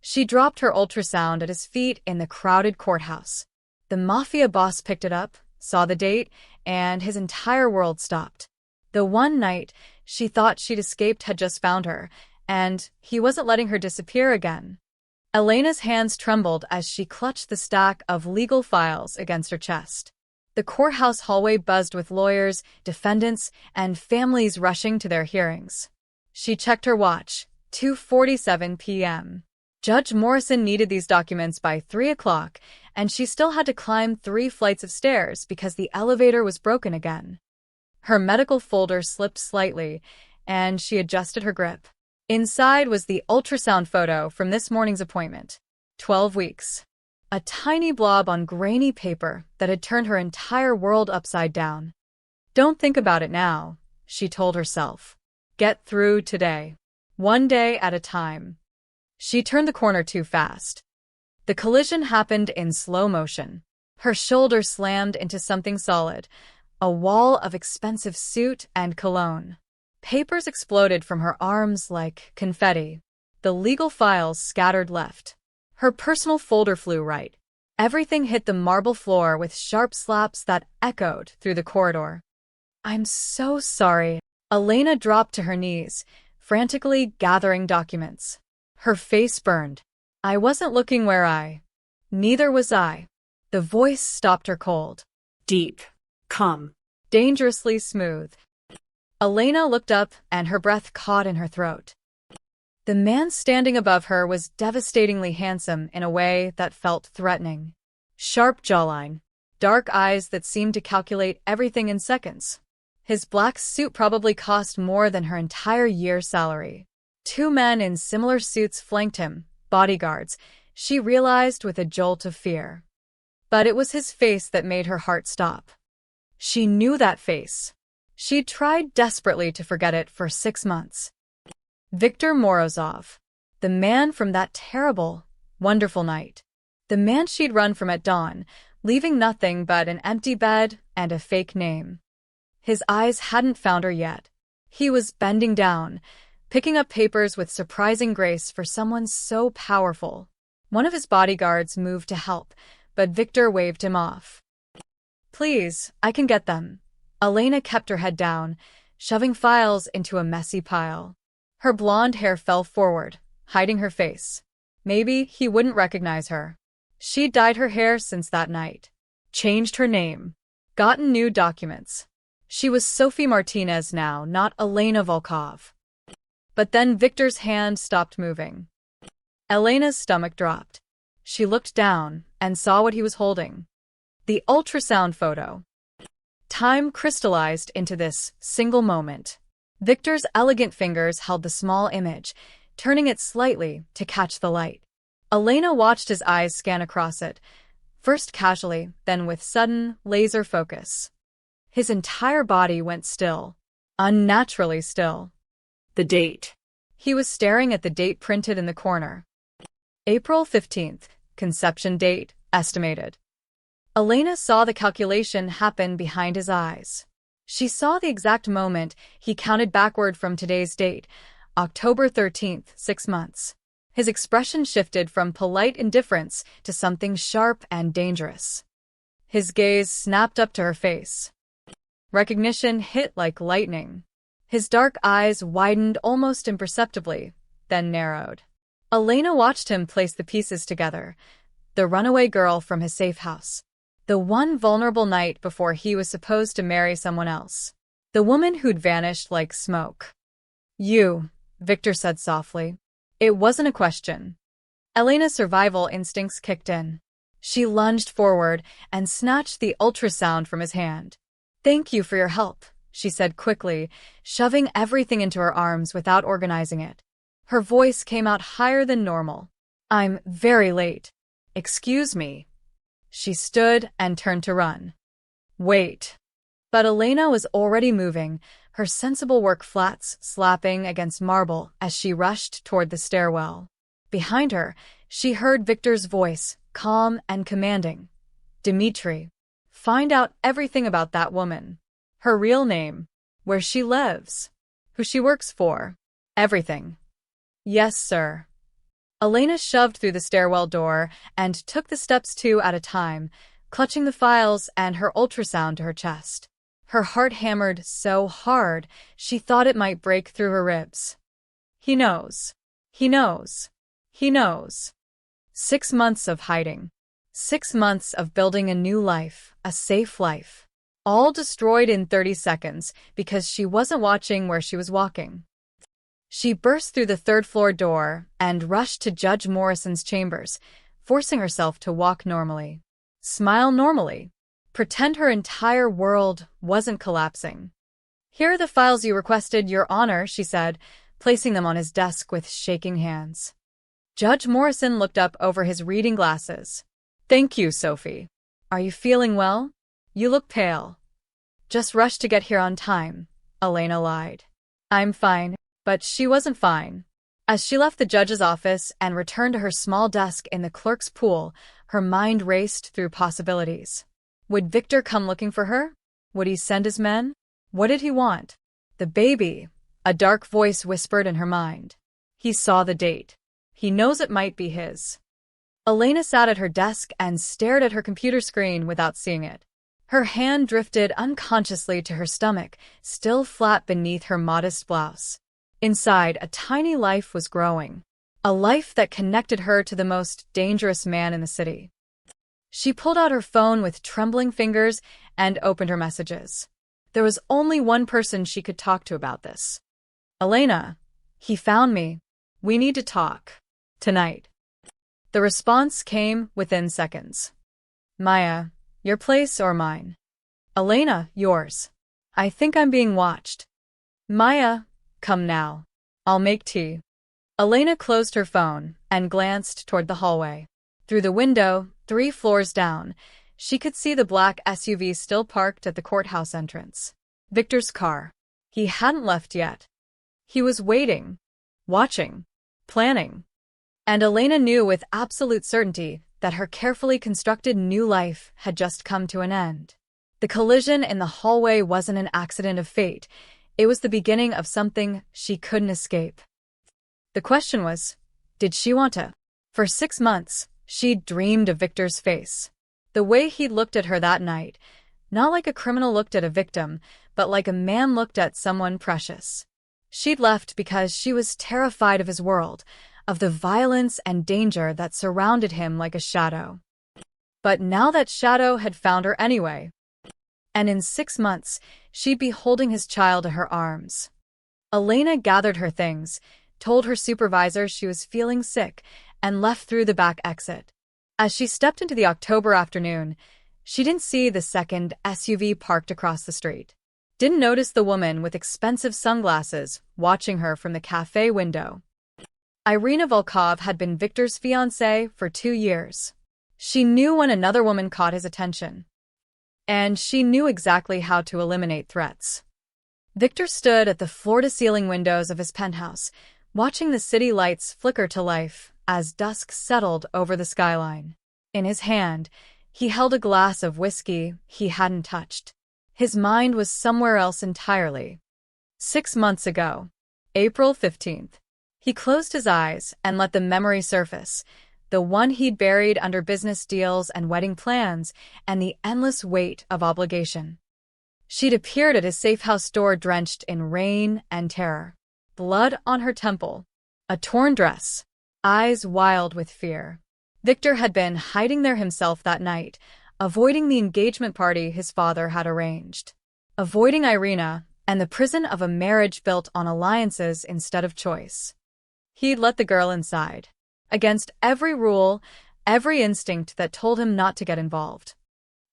She dropped her ultrasound at his feet in the crowded courthouse. The Mafia boss picked it up, saw the date, and his entire world stopped. The one night she thought she'd escaped had just found her, and he wasn't letting her disappear again. Elena's hands trembled as she clutched the stack of legal files against her chest. The courthouse hallway buzzed with lawyers, defendants, and families rushing to their hearings. She checked her watch. 2:47 p.m. Judge Morrison needed these documents by 3 o'clock, and she still had to climb 3 flights of stairs because the elevator was broken again. Her medical folder slipped slightly, and she adjusted her grip. Inside was the ultrasound photo from this morning's appointment. 12 weeks. A tiny blob on grainy paper that had turned her entire world upside down. Don't think about it now, she told herself. Get through today. One day at a time. She turned the corner too fast. The collision happened in slow motion. Her shoulder slammed into something solid, a wall of expensive suit and cologne. Papers exploded from her arms like confetti. The legal files scattered left. Her personal folder flew right. Everything hit the marble floor with sharp slaps that echoed through the corridor. I'm so sorry. Elena dropped to her knees, frantically gathering documents. Her face burned. I wasn't looking where I. Neither was I. The voice stopped her cold. Deep. Calm. Dangerously smooth. Elena looked up and her breath caught in her throat. The man standing above her was devastatingly handsome in a way that felt threatening. Sharp jawline. Dark eyes that seemed to calculate everything in seconds. His black suit probably cost more than her entire year's salary. 2 men in similar suits flanked him, bodyguards, she realized with a jolt of fear. But it was his face that made her heart stop. She knew that face. She'd tried desperately to forget it for 6 months. Viktor Morozov. The man from that terrible, wonderful night. The man she'd run from at dawn, leaving nothing but an empty bed and a fake name. His eyes hadn't found her yet. He was bending down, picking up papers with surprising grace for someone so powerful. One of his bodyguards moved to help, but Viktor waved him off. Please, I can get them. Elena kept her head down, shoving files into a messy pile. Her blonde hair fell forward, hiding her face. Maybe he wouldn't recognize her. She'd dyed her hair since that night. Changed her name. Gotten new documents. She was Sophie Martinez now, not Elena Volkov. But then Viktor's hand stopped moving. Elena's stomach dropped. She looked down and saw what he was holding. The ultrasound photo. Time crystallized into this single moment. Viktor's elegant fingers held the small image, turning it slightly to catch the light. Elena watched his eyes scan across it, first casually, then with sudden, laser focus. His entire body went still, unnaturally still. The date. He was staring at the date printed in the corner. April 15th, conception date, estimated. Elena saw the calculation happen behind his eyes. She saw the exact moment he counted backward from today's date, October 13th, 6 months. His expression shifted from polite indifference to something sharp and dangerous. His gaze snapped up to her face. Recognition hit like lightning. His dark eyes widened almost imperceptibly, then narrowed. Elena watched him place the pieces together. The runaway girl from his safe house. The one vulnerable night before he was supposed to marry someone else. The woman who'd vanished like smoke. You, Viktor said softly. It wasn't a question. Elena's survival instincts kicked in. She lunged forward and snatched the ultrasound from his hand. Thank you for your help, she said quickly, shoving everything into her arms without organizing it. Her voice came out higher than normal. I'm very late. Excuse me. She stood and turned to run. Wait. But Elena was already moving, her sensible work flats slapping against marble as she rushed toward the stairwell. Behind her, she heard Viktor's voice, calm and commanding. Dmitri. Find out everything about that woman. Her real name. Where she lives. Who she works for. Everything. Yes, sir. Elena shoved through the stairwell door and took the steps two at a time, clutching the files and her ultrasound to her chest. Her heart hammered so hard she thought it might break through her ribs. He knows. He knows. He knows. 6 months of hiding. 6 months of building a new life, a safe life. All destroyed in 30 seconds because she wasn't watching where she was walking. She burst through the third-floor door and rushed to Judge Morrison's chambers, forcing herself to walk normally. Smile normally. Pretend her entire world wasn't collapsing. "Here are the files you requested, Your Honor," she said, placing them on his desk with shaking hands. Judge Morrison looked up over his reading glasses. "Thank you, Sophie. Are you feeling well? You look pale." "Just rushed to get here on time," Elena lied. "I'm fine." But she wasn't fine. As she left the judge's office and returned to her small desk in the clerk's pool, her mind raced through possibilities. Would Victor come looking for her? Would he send his men? What did he want? The baby, a dark voice whispered in her mind. He saw the date. He knows it might be his. Elena sat at her desk and stared at her computer screen without seeing it. Her hand drifted unconsciously to her stomach, still flat beneath her modest blouse. Inside, a tiny life was growing. A life that connected her to the most dangerous man in the city. She pulled out her phone with trembling fingers and opened her messages. There was only one person she could talk to about this. "Elena, he found me. We need to talk. Tonight." The response came within seconds. "Maya, your place or mine?" "Elena, yours. I think I'm being watched." "Maya, come now. I'll make tea." Elena closed her phone and glanced toward the hallway. Through the window, 3 floors down, she could see the black SUV still parked at the courthouse entrance. Victor's car. He hadn't left yet. He was waiting, watching, planning. And Elena knew with absolute certainty that her carefully constructed new life had just come to an end. The collision in the hallway wasn't an accident of fate. It was the beginning of something she couldn't escape. The question was, did she want to? For 6 months, she'd dreamed of Victor's face. The way he'd looked at her that night, not like a criminal looked at a victim, but like a man looked at someone precious. She'd left because she was terrified of his world, of the violence and danger that surrounded him like a shadow. But now that shadow had found her anyway. And in 6 months, she'd be holding his child in her arms. Elena gathered her things, told her supervisor she was feeling sick, and left through the back exit. As she stepped into the October afternoon, she didn't see the second SUV parked across the street. Didn't notice the woman with expensive sunglasses watching her from the cafe window. Irina Volkov had been Victor's fiancée for 2 years. She knew when another woman caught his attention. And she knew exactly how to eliminate threats. Victor stood at the floor-to-ceiling windows of his penthouse, watching the city lights flicker to life as dusk settled over the skyline. In his hand, he held a glass of whiskey he hadn't touched. His mind was somewhere else entirely. 6 months ago, April 15th. He closed his eyes and let the memory surface, the one he'd buried under business deals and wedding plans and the endless weight of obligation. She'd appeared at his safe house door drenched in rain and terror. Blood on her temple. A torn dress. Eyes wild with fear. Victor had been hiding there himself that night, avoiding the engagement party his father had arranged. Avoiding Irina and the prison of a marriage built on alliances instead of choice. He'd let the girl inside. Against every rule, every instinct that told him not to get involved.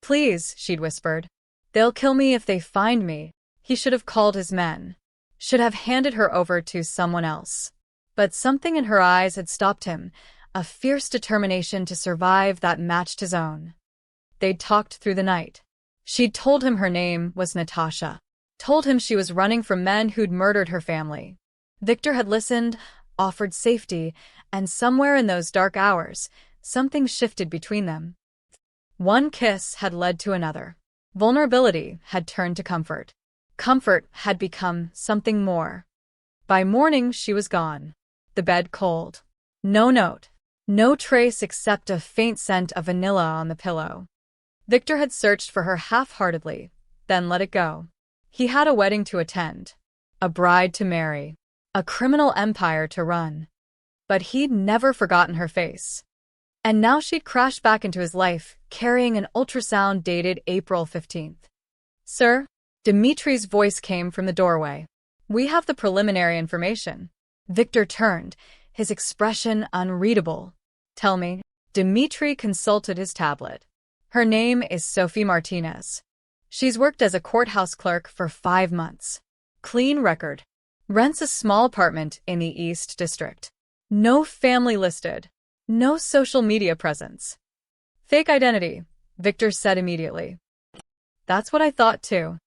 "Please," she'd whispered. "They'll kill me if they find me." He should have called his men. Should have handed her over to someone else. But something in her eyes had stopped him, a fierce determination to survive that matched his own. They'd talked through the night. She'd told him her name was Natasha. Told him she was running from men who'd murdered her family. Victor had listened, offered safety, and somewhere in those dark hours, something shifted between them. One kiss had led to another. Vulnerability had turned to comfort. Comfort had become something more. By morning, she was gone. The bed cold. No note. No trace except a faint scent of vanilla on the pillow. Victor had searched for her half-heartedly, then let it go. He had a wedding to attend, a bride to marry, a criminal empire to run. But he'd never forgotten her face. And now she'd crashed back into his life, carrying an ultrasound dated April 15th. Sir? Dimitri's voice came from the doorway. We have the preliminary information. Victor turned, his expression unreadable. Tell me. Dimitri consulted his tablet. Her name is Sophie Martinez. She's worked as a courthouse clerk for 5 months. Clean record. Rents a small apartment in the East District. No family listed. No social media presence. Fake identity, Victor said immediately. That's what I thought too.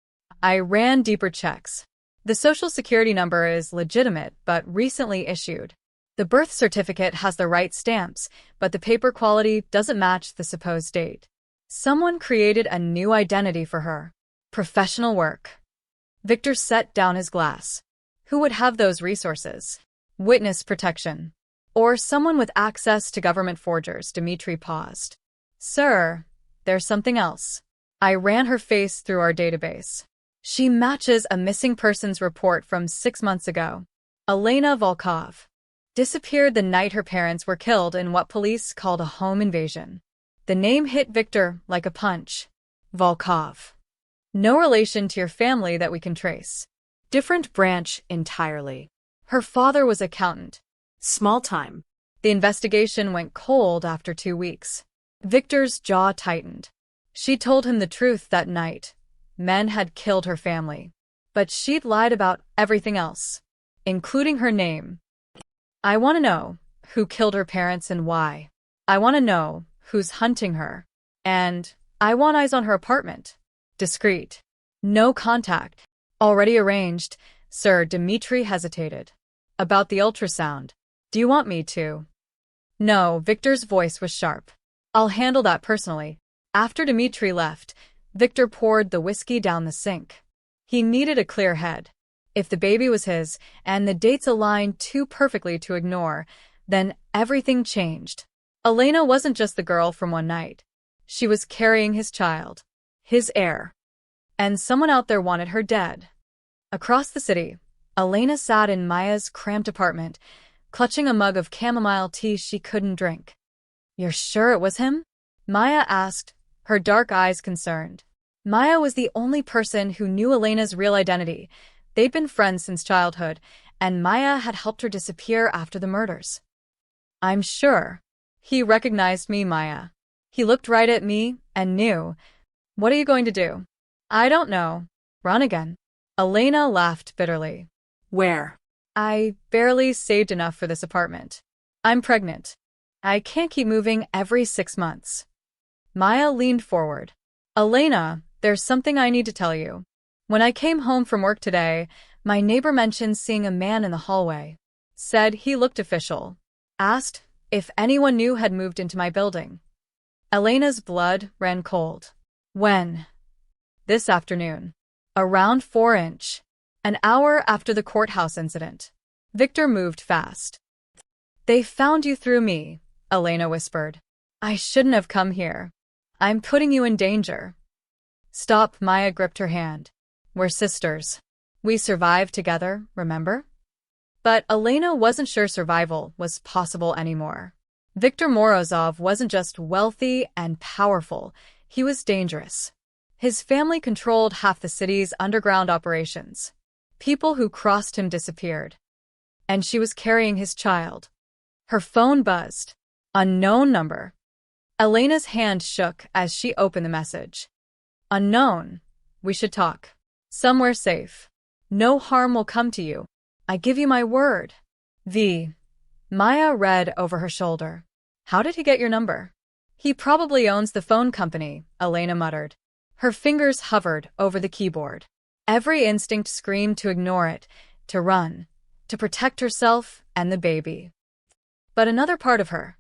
I ran deeper checks. The social security number is legitimate but recently issued. The birth certificate has the right stamps, but the paper quality doesn't match the supposed date. Someone created a new identity for her. Professional work. Victor set down his glass. Who would have those resources? Witness protection. Or someone with access to government forgers, Dimitri paused. Sir, there's something else. I ran her face through our database. She matches a missing persons report from 6 months ago. Elena Volkov. Disappeared the night her parents were killed in what police called a home invasion. The name hit Victor like a punch. Volkov. No relation to your family that we can trace. Different branch entirely. Her father was accountant. Small time. The investigation went cold after 2 weeks. Victor's jaw tightened. She told him the truth that night. Men had killed her family. But she'd lied about everything else, including her name. I want to know who killed her parents and why. I want to know who's hunting her. And I want eyes on her apartment. Discreet. No contact. Already arranged. Sir, Dimitri hesitated. About the ultrasound. Do you want me to? No, Victor's voice was sharp. I'll handle that personally. After Dimitri left, Victor poured the whiskey down the sink. He needed a clear head. If the baby was his, and the dates aligned too perfectly to ignore, then everything changed. Elena wasn't just the girl from one night. She was carrying his child, his heir. And someone out there wanted her dead. Across the city, Elena sat in Maya's cramped apartment, clutching a mug of chamomile tea she couldn't drink. You're sure it was him? Maya asked, her dark eyes concerned. Maya was the only person who knew Elena's real identity. They'd been friends since childhood, and Maya had helped her disappear after the murders. I'm sure. He recognized me, Maya. He looked right at me and knew. What are you going to do? I don't know. Run again. Elena laughed bitterly. Where? I barely saved enough for this apartment. I'm pregnant. I can't keep moving every 6 months. Maya leaned forward. Elena, there's something I need to tell you. When I came home from work today, my neighbor mentioned seeing a man in the hallway. Said he looked official. Asked if anyone new had moved into my building. Elena's blood ran cold. When? This afternoon. Around 4-inch. An hour after the courthouse incident. Victor moved fast. They found you through me, Elena whispered. I shouldn't have come here. I'm putting you in danger. Stop, Maya gripped her hand. We're sisters. We survived together, remember? But Elena wasn't sure survival was possible anymore. Viktor Morozov wasn't just wealthy and powerful, he was dangerous. His family controlled half the city's underground operations. People who crossed him disappeared. And she was carrying his child. Her phone buzzed. Unknown number. Elena's hand shook as she opened the message. Unknown. We should talk. Somewhere safe. No harm will come to you. I give you my word. V. Maya read over her shoulder. How did he get your number? He probably owns the phone company, Elena muttered. Her fingers hovered over the keyboard. Every instinct screamed to ignore it, to run, to protect herself and the baby. But another part of her,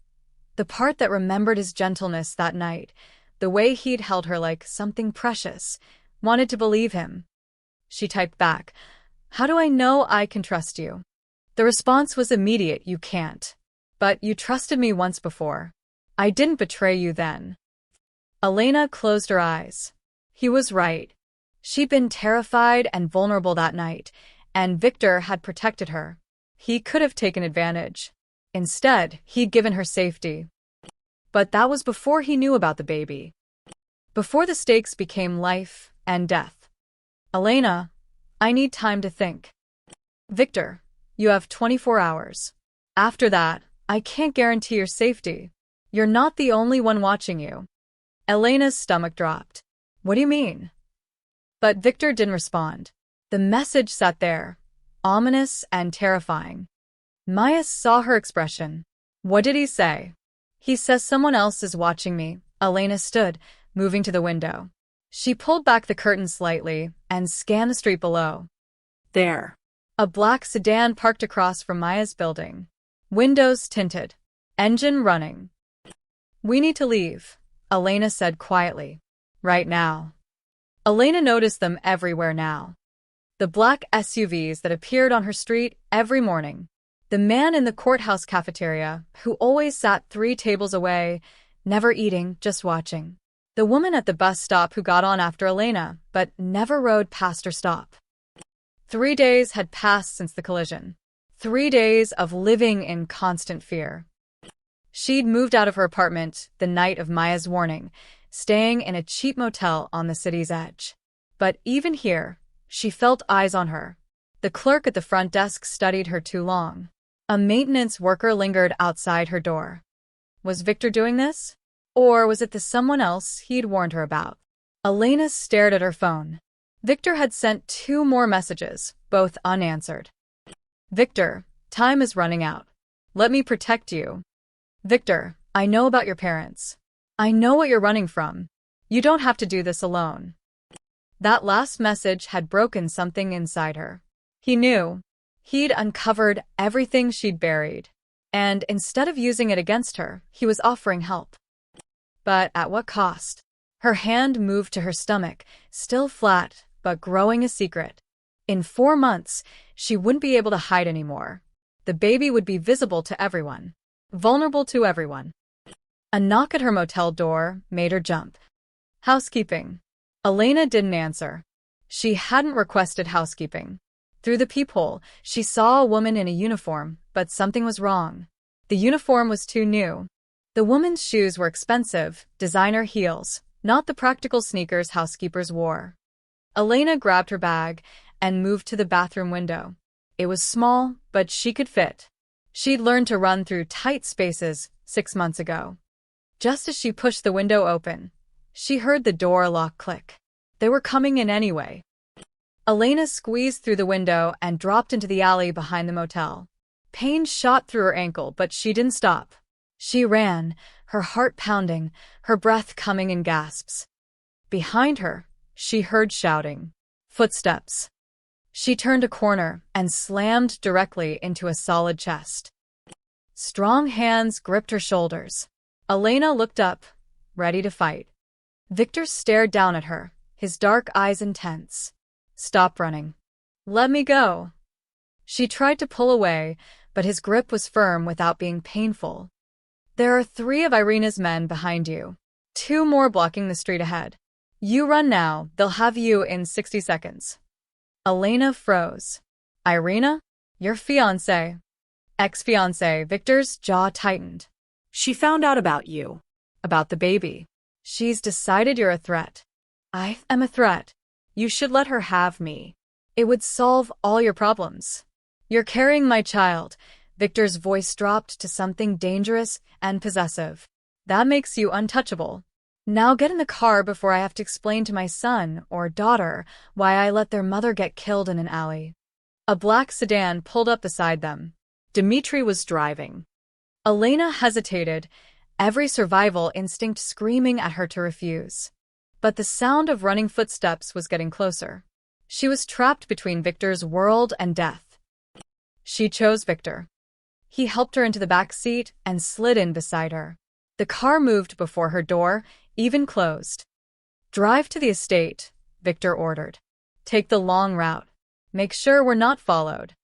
the part that remembered his gentleness that night, the way he'd held her like something precious, wanted to believe him. She typed back, How do I know I can trust you? The response was immediate, you can't. But you trusted me once before. I didn't betray you then. Elena closed her eyes. He was right. She'd been terrified and vulnerable that night, and Victor had protected her. He could have taken advantage. Instead, he'd given her safety. But that was before he knew about the baby. Before the stakes became life and death. Elena, I need time to think. Victor, you have 24 hours. After that, I can't guarantee your safety. You're not the only one watching you. Elena's stomach dropped. What do you mean? But Victor didn't respond. The message sat there, ominous and terrifying. Maya saw her expression. What did he say? He says someone else is watching me. Elena stood, moving to the window. She pulled back the curtain slightly and scanned the street below. There. A black sedan parked across from Maya's building. Windows tinted. Engine running. We need to leave, Elena said quietly. Right now. Elena noticed them everywhere now. The black SUVs that appeared on her street every morning. The man in the courthouse cafeteria, who always sat 3 tables away, never eating, just watching. The woman at the bus stop who got on after Elena, but never rode past her stop. 3 days had passed since the collision. 3 days of living in constant fear. She'd moved out of her apartment the night of Maya's warning, staying in a cheap motel on the city's edge. But even here, she felt eyes on her. The clerk at the front desk studied her too long. A maintenance worker lingered outside her door. Was Victor doing this? Or was it the someone else he'd warned her about? Elena stared at her phone. Victor had sent 2 more messages, both unanswered. Victor, time is running out. Let me protect you. Victor, I know about your parents. I know what you're running from. You don't have to do this alone. That last message had broken something inside her. He knew. He'd uncovered everything she'd buried. And instead of using it against her, he was offering help. But at what cost? Her hand moved to her stomach, still flat, but growing a secret. In 4 months, she wouldn't be able to hide anymore. The baby would be visible to everyone. Vulnerable to everyone. A knock at her motel door made her jump. Housekeeping. Elena didn't answer. She hadn't requested housekeeping. Through the peephole, she saw a woman in a uniform, but something was wrong. The uniform was too new. The woman's shoes were expensive, designer heels, not the practical sneakers housekeepers wore. Elena grabbed her bag and moved to the bathroom window. It was small, but she could fit. She'd learned to run through tight spaces 6 months ago. Just as she pushed the window open, she heard the door lock click. They were coming in anyway. Elena squeezed through the window and dropped into the alley behind the motel. Pain shot through her ankle, but she didn't stop. She ran, her heart pounding, her breath coming in gasps. Behind her, she heard shouting. Footsteps. She turned a corner and slammed directly into a solid chest. Strong hands gripped her shoulders. Elena looked up, ready to fight. Victor stared down at her, his dark eyes intense. Stop running. Let me go. She tried to pull away, but his grip was firm without being painful. There are 3 of Irina's men behind you. 2 more blocking the street ahead. You run now, they'll have you in 60 seconds. Elena froze. Irina? Your fiancé. Ex-fiancé. Victor's jaw tightened. She found out about you. About the baby. She's decided you're a threat. I am a threat. You should let her have me. It would solve all your problems. You're carrying my child. Victor's voice dropped to something dangerous and possessive. That makes you untouchable. Now get in the car before I have to explain to my son or daughter why I let their mother get killed in an alley. A black sedan pulled up beside them. Dmitri was driving. Elena hesitated, every survival instinct screaming at her to refuse. But the sound of running footsteps was getting closer. She was trapped between Victor's world and death. She chose Victor. He helped her into the back seat and slid in beside her. The car moved before her door, even closed. Drive to the estate, Victor ordered. Take the long route. Make sure we're not followed.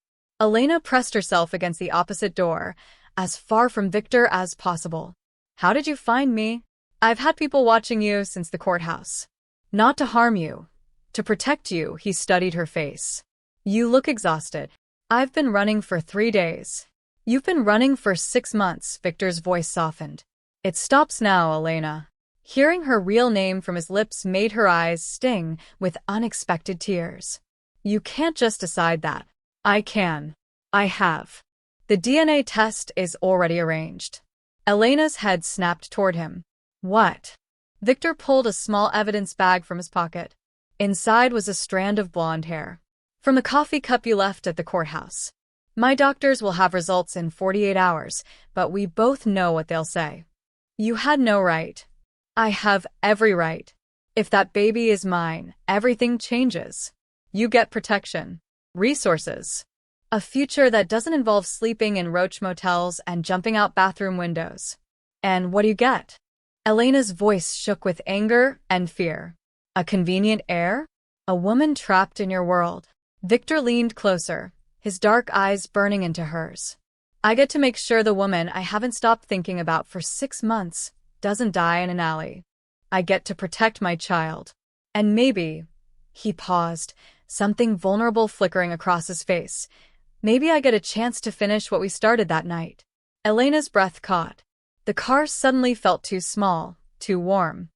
Elena pressed herself against the opposite door, as far from Victor as possible. How did you find me? I've had people watching you since the courthouse. Not to harm you. To protect you, he studied her face. You look exhausted. I've been running for 3 days. You've been running for 6 months, Victor's voice softened. It stops now, Elena. Hearing her real name from his lips made her eyes sting with unexpected tears. You can't just decide that. I can. I have. The DNA test is already arranged. Elena's head snapped toward him. What? Victor pulled a small evidence bag from his pocket. Inside was a strand of blonde hair. From the coffee cup you left at the courthouse. My doctors will have results in 48 hours, but we both know what they'll say. You had no right. I have every right. If that baby is mine, everything changes. You get protection, resources, a future that doesn't involve sleeping in roach motels and jumping out bathroom windows. And what do you get? Elena's voice shook with anger and fear. A convenient heir? A woman trapped in your world. Victor leaned closer, his dark eyes burning into hers. I get to make sure the woman I haven't stopped thinking about for 6 months doesn't die in an alley. I get to protect my child. And maybe, he paused, something vulnerable flickering across his face. Maybe I get a chance to finish what we started that night. Elena's breath caught. The car suddenly felt too small, too warm.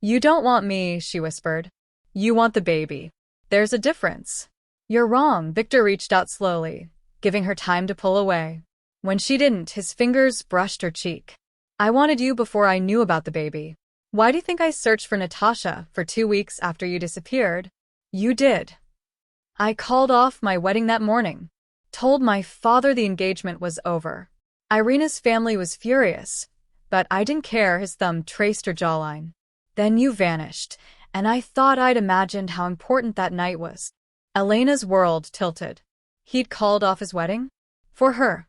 You don't want me, she whispered. You want the baby. There's a difference. You're wrong, Victor reached out slowly, giving her time to pull away. When she didn't, his fingers brushed her cheek. I wanted you before I knew about the baby. Why do you think I searched for Natasha for 2 weeks after you disappeared? You did. I called off my wedding that morning. Told my father the engagement was over. Irina's family was furious, but I didn't care. His thumb traced her jawline. Then you vanished, and I thought I'd imagined how important that night was. Elena's world tilted. He'd called off his wedding? For her.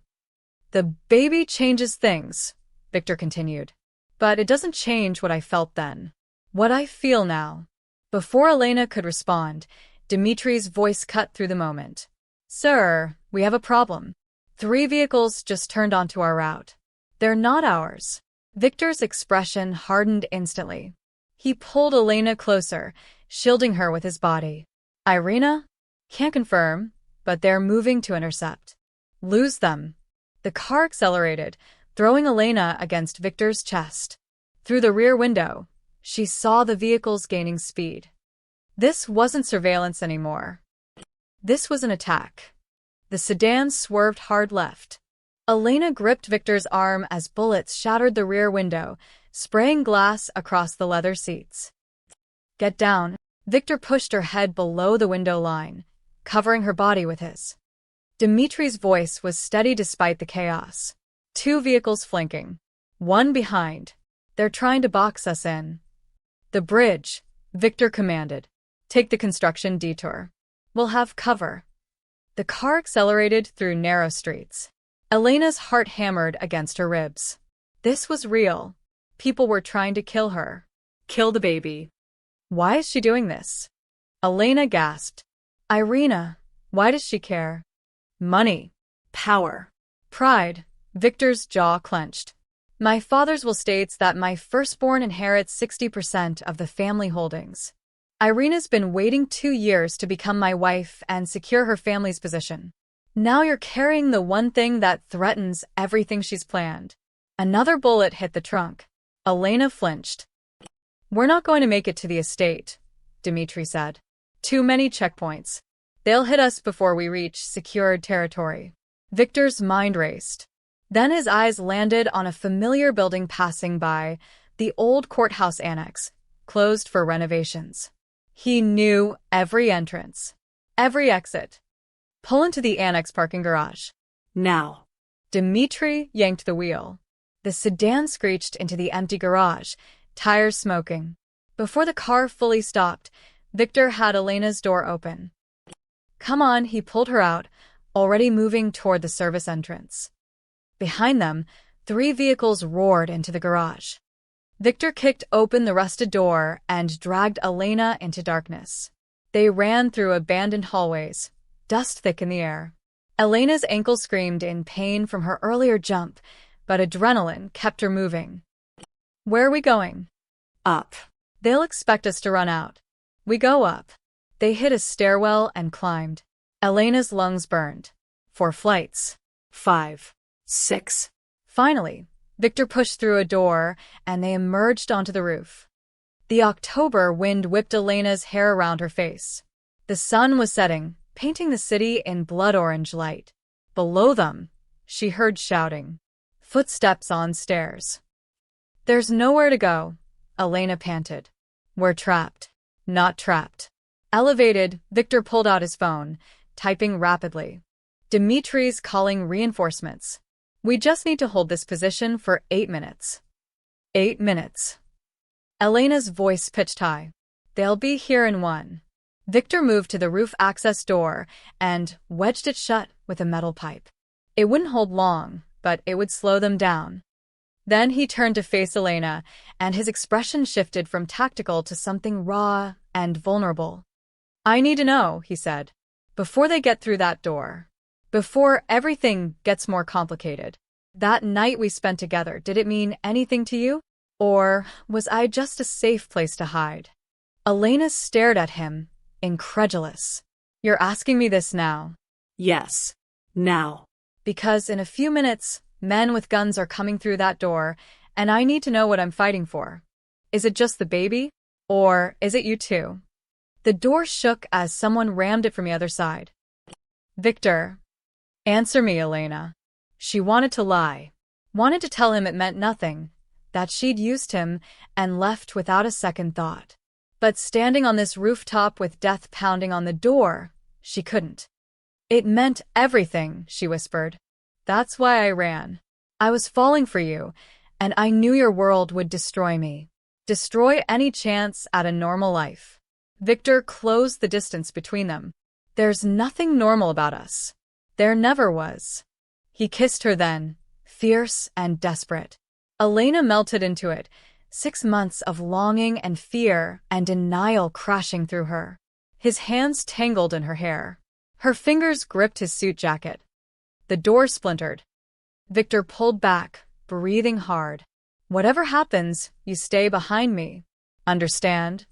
The baby changes things, Victor continued. But it doesn't change what I felt then. What I feel now. Before Elena could respond, Dimitri's voice cut through the moment. Sir, we have a problem. 3 vehicles just turned onto our route. They're not ours. Victor's expression hardened instantly. He pulled Elena closer, shielding her with his body. Irina? Can't confirm, but they're moving to intercept. Lose them. The car accelerated, throwing Elena against Victor's chest. Through the rear window, she saw the vehicles gaining speed. This wasn't surveillance anymore. This was an attack. The sedan swerved hard left. Elena gripped Victor's arm as bullets shattered the rear window, spraying glass across the leather seats. Get down. Victor pushed her head below the window line, covering her body with his. Dimitri's voice was steady despite the chaos. 2 vehicles flanking. 1 behind. They're trying to box us in. The bridge, Victor commanded. Take the construction detour. We'll have cover. The car accelerated through narrow streets. Elena's heart hammered against her ribs. This was real. People were trying to kill her. Kill the baby. Why is she doing this? Elena gasped. Irina, why does she care? Money. Power. Pride. Victor's jaw clenched. My father's will states that my firstborn inherits 60% of the family holdings. Irina's been waiting 2 years to become my wife and secure her family's position. Now you're carrying the one thing that threatens everything she's planned. Another bullet hit the trunk. Elena flinched. We're not going to make it to the estate, Dimitri said. Too many checkpoints. They'll hit us before we reach secured territory. Victor's mind raced. Then his eyes landed on a familiar building passing by, the old courthouse annex, closed for renovations. He knew every entrance, every exit. Pull into the annex parking garage. Now. Dimitri yanked the wheel. The sedan screeched into the empty garage, tires smoking. Before the car fully stopped, Victor had Elena's door open. Come on, he pulled her out, already moving toward the service entrance. Behind them, 3 vehicles roared into the garage. Victor kicked open the rusted door and dragged Elena into darkness. They ran through abandoned hallways, dust thick in the air. Elena's ankle screamed in pain from her earlier jump, but adrenaline kept her moving. Where are we going? Up. They'll expect us to run out. We go up. They hit a stairwell and climbed. Elena's lungs burned. 4 flights. 5. 6. Finally, Victor pushed through a door, and they emerged onto the roof. The October wind whipped Elena's hair around her face. The sun was setting, painting the city in blood-orange light. Below them, she heard shouting. Footsteps on stairs. There's nowhere to go, Elena panted. We're trapped. Not trapped. Elevated, Victor pulled out his phone, typing rapidly. Dimitri's calling reinforcements. We just need to hold this position for 8 minutes. 8 minutes. Elena's voice pitched high. They'll be here in 1. Victor moved to the roof access door and wedged it shut with a metal pipe. It wouldn't hold long, but it would slow them down. Then he turned to face Elena, and his expression shifted from tactical to something raw and vulnerable. I need to know, he said, before they get through that door. Before everything gets more complicated. That night we spent together, did it mean anything to you? Or was I just a safe place to hide? Elena stared at him, incredulous. You're asking me this now? Yes. Now. Because in a few minutes, men with guns are coming through that door, and I need to know what I'm fighting for. Is it just the baby? Or is it you too? The door shook as someone rammed it from the other side. Victor. Answer me, Elena. She wanted to lie. Wanted to tell him it meant nothing, that she'd used him and left without a second thought. But standing on this rooftop with death pounding on the door, she couldn't. It meant everything, she whispered. That's why I ran. I was falling for you, and I knew your world would destroy me. Destroy any chance at a normal life. Victor closed the distance between them. There's nothing normal about us. There never was. He kissed her then, fierce and desperate. Elena melted into it, 6 months of longing and fear and denial crashing through her. His hands tangled in her hair. Her fingers gripped his suit jacket. The door splintered. Victor pulled back, breathing hard. Whatever happens, you stay behind me. Understand?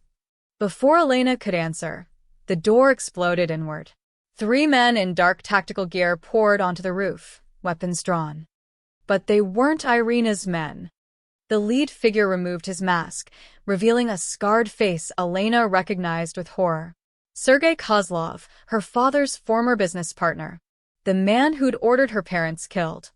Before Elena could answer, the door exploded inward. 3 men in dark tactical gear poured onto the roof, weapons drawn. But they weren't Irina's men. The lead figure removed his mask, revealing a scarred face Elena recognized with horror. Sergei Kozlov, her father's former business partner. The man who'd ordered her parents killed.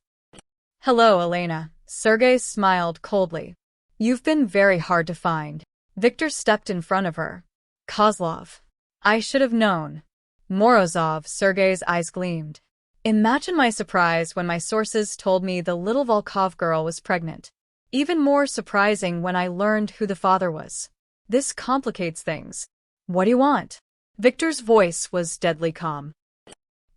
Hello, Elena. Sergei smiled coldly. You've been very hard to find. Victor stepped in front of her. Kozlov. I should have known. Morozov, Sergei's eyes gleamed. Imagine my surprise when my sources told me the little Volkov girl was pregnant. Even more surprising when I learned who the father was. This complicates things. What do you want? Victor's voice was deadly calm.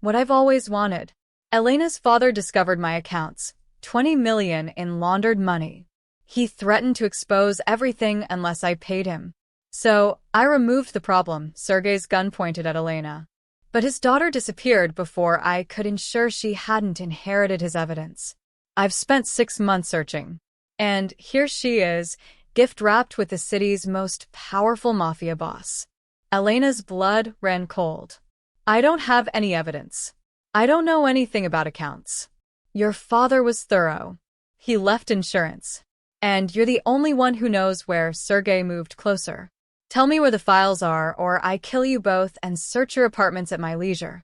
What I've always wanted. Elena's father discovered my accounts, 20 million in laundered money. He threatened to expose everything unless I paid him. So, I removed the problem, Sergei's gun pointed at Elena. But his daughter disappeared before I could ensure she hadn't inherited his evidence. I've spent 6 months searching. And here she is, gift-wrapped with the city's most powerful mafia boss. Elena's blood ran cold. I don't have any evidence. I don't know anything about accounts. Your father was thorough. He left insurance. And you're the only one who knows where Sergei moved closer. Tell me where the files are, or I kill you both and search your apartments at my leisure.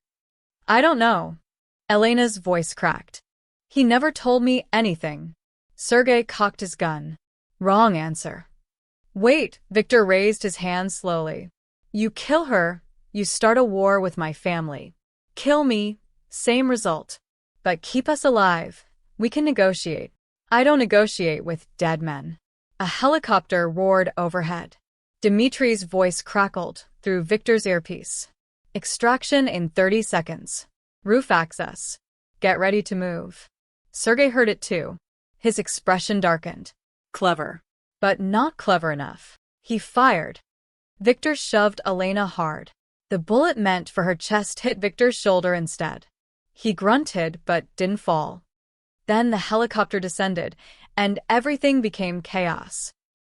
I don't know. Elena's voice cracked. He never told me anything. Sergei cocked his gun. Wrong answer. Wait, Victor raised his hand slowly. You kill her, you start a war with my family. Kill me, same result. But keep us alive. We can negotiate. I don't negotiate with dead men. A helicopter roared overhead. Dimitri's voice crackled through Victor's earpiece. Extraction in 30 seconds. Roof access. Get ready to move. Sergei heard it too. His expression darkened. Clever. But not clever enough. He fired. Victor shoved Elena hard. The bullet meant for her chest hit Victor's shoulder instead. He grunted but didn't fall. Then the helicopter descended, and everything became chaos.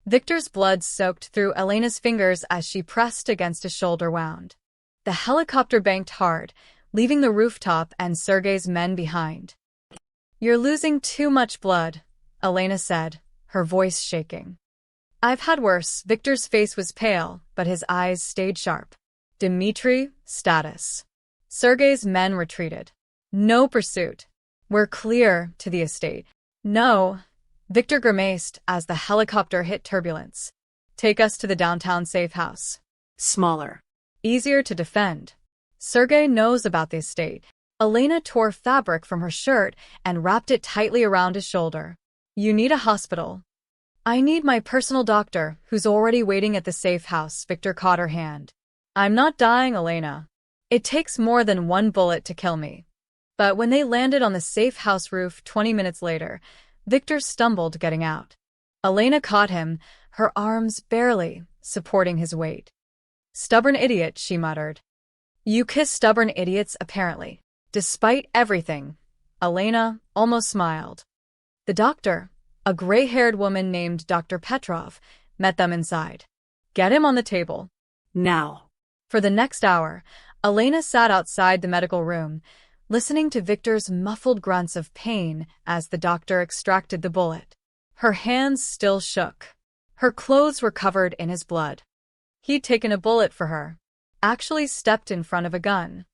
Victor's blood soaked through Elena's fingers as she pressed against his shoulder wound. The helicopter banked hard, leaving the rooftop and Sergei's men behind. "You're losing too much blood," Elena said, her voice shaking. "I've had worse." Victor's face was pale, but his eyes stayed sharp. "Dmitri, status." Sergei's men retreated. "No pursuit. We're clear to the estate." "No." Victor grimaced as the helicopter hit turbulence. "Take us to the downtown safe house." Smaller. "Easier to defend." "Sergei knows about the estate." Elena tore fabric from her shirt and wrapped it tightly around his shoulder. "You need a hospital." "I need my personal doctor, who's already waiting at the safe house." Victor caught her hand. "I'm not dying, Elena. It takes more than one bullet to kill me." But when they landed on the safe house roof 20 minutes later, Victor stumbled getting out. Elena caught him, her arms barely supporting his weight. "Stubborn idiot," she muttered. "You kiss stubborn idiots, apparently." Despite everything, Elena almost smiled. The doctor, a gray-haired woman named Dr. Petrov, met them inside. "Get him on the table." Now. For the next hour, Elena sat outside the medical room, listening to Victor's muffled grunts of pain as the doctor extracted the bullet. Her hands still shook. Her clothes were covered in his blood. He'd taken a bullet for her. Actually stepped in front of a gun.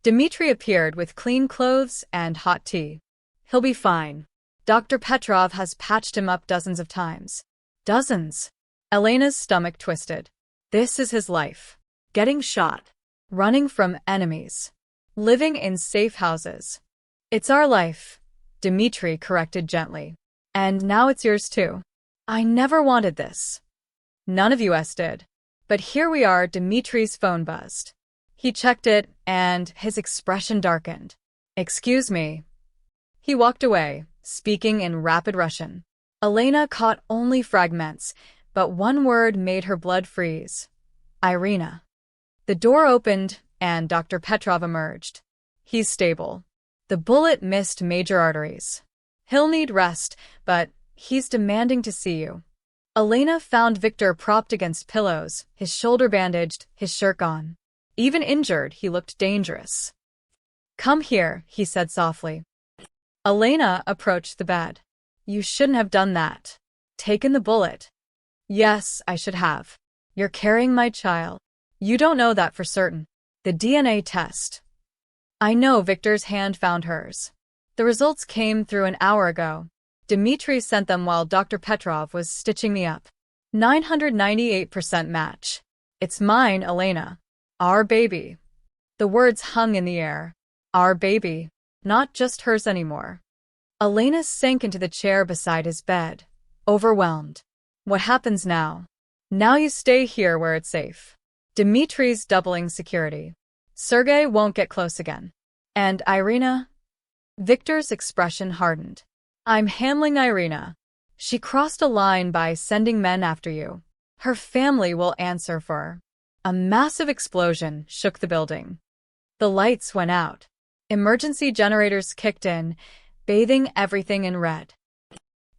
Dmitri appeared with clean clothes and hot tea. "He'll be fine. Dr. Petrov has patched him up dozens of times." "Dozens?" Elena's stomach twisted. "This is his life. Getting shot. Running from enemies. Living in safe houses." "It's our life," Dmitri corrected gently. "And now it's yours too." "I never wanted this." "None of us did. But here we are." Dmitri's phone buzzed. He checked it, and his expression darkened. "Excuse me." He walked away, speaking in rapid Russian. Elena caught only fragments, but one word made her blood freeze. "Irina." The door opened, and Dr. Petrov emerged. "He's stable. The bullet missed major arteries. He'll need rest, but he's demanding to see you." Elena found Victor propped against pillows, his shoulder bandaged, his shirt gone. Even injured, he looked dangerous. "Come here," he said softly. Elena approached the bed. "You shouldn't have done that. Taken the bullet." "Yes, I should have. You're carrying my child." "You don't know that for certain." "The DNA test." "I know." Victor's hand found hers. "The results came through an hour ago. Dmitri sent them while Dr. Petrov was stitching me up. 998% match. It's mine, Elena. Our baby." The words hung in the air. Our baby. Not just hers anymore. Elena sank into the chair beside his bed, overwhelmed. "What happens now?" "Now you stay here where it's safe. Dmitri's doubling security. Sergei won't get close again." "And Irina?" Victor's expression hardened. "I'm handling Irina. She crossed a line by sending men after you. Her family will answer for her." A massive explosion shook the building. The lights went out. Emergency generators kicked in, bathing everything in red.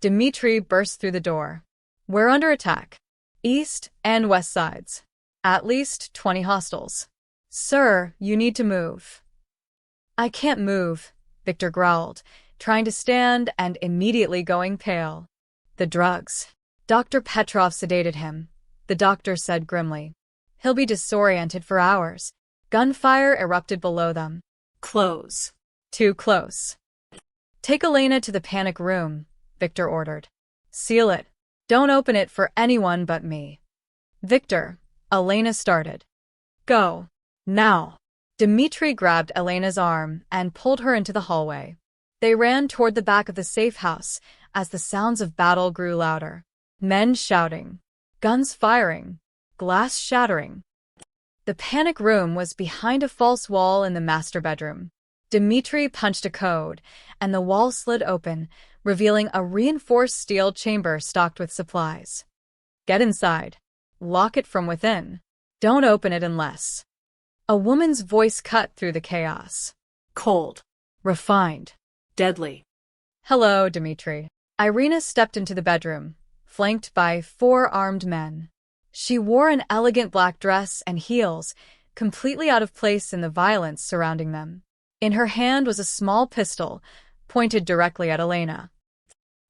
Dmitri burst through the door. "We're under attack. East and west sides. At least 20 hostiles. Sir, you need to move." "I can't move," Victor growled, trying to stand and immediately going pale. "The drugs." Dr. Petrov sedated him, the doctor said grimly. "He'll be disoriented for hours." Gunfire erupted below them. Close. Too close. "Take Elena to the panic room," Victor ordered. "Seal it. Don't open it for anyone but me." "Victor," Elena started. "Go. Now." Dmitri grabbed Elena's arm and pulled her into the hallway. They ran toward the back of the safe house as the sounds of battle grew louder. Men shouting. Guns firing. Glass shattering. The panic room was behind a false wall in the master bedroom. Dmitri punched a code, and the wall slid open, revealing a reinforced steel chamber stocked with supplies. "Get inside. Lock it from within. Don't open it unless." A woman's voice cut through the chaos. Cold. Refined. Deadly. Hello, Dmitri. Irina stepped into the bedroom, flanked by 4 armed men. She wore an elegant black dress and heels, completely out of place in the violence surrounding them. In her hand was a small pistol, pointed directly at Elena.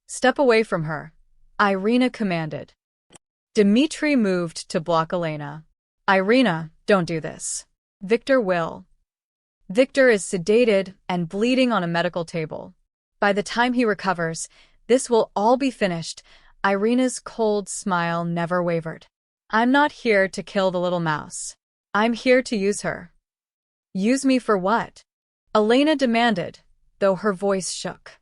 Step away from her, Irina commanded. Dmitri moved to block Elena. Irina, don't do this. Victor will. Victor is sedated and bleeding on a medical table. By the time he recovers, this will all be finished. Irina's cold smile never wavered. I'm not here to kill the little mouse. I'm here to use her. Use me for what? Elena demanded, though her voice shook.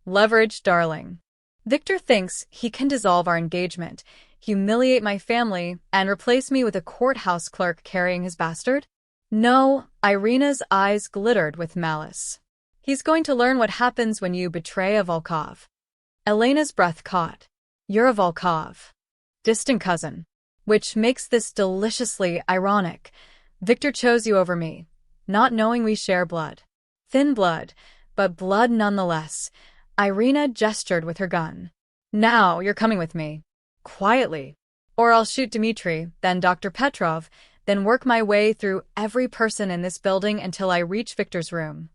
Leverage, darling. Victor thinks he can dissolve our engagement, humiliate my family, and replace me with a courthouse clerk carrying his bastard? No, Irina's eyes glittered with malice. He's going to learn what happens when you betray a Volkov. Elena's breath caught. You're a Volkov. Distant cousin. Which makes this deliciously ironic. Victor chose you over me, not knowing we share blood. Thin blood, but blood nonetheless. Irina gestured with her gun. Now you're coming with me. Quietly. Or I'll shoot Dmitri, then Dr. Petrov, then work my way through every person in this building until I reach Victor's room.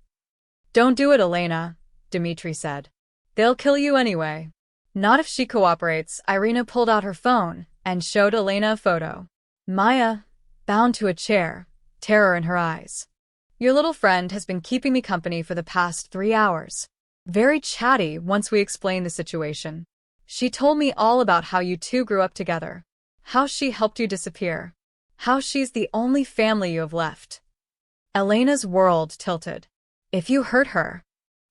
Don't do it, Elena, Dmitri said. They'll kill you anyway. Not if she cooperates. Irina pulled out her phone and showed Elena a photo. Maya, bound to a chair, terror in her eyes. Your little friend has been keeping me company for the past 3 hours. Very chatty once we explained the situation. She told me all about how you two grew up together, how she helped you disappear, how she's the only family you have left. Elena's world tilted. If you hurt her,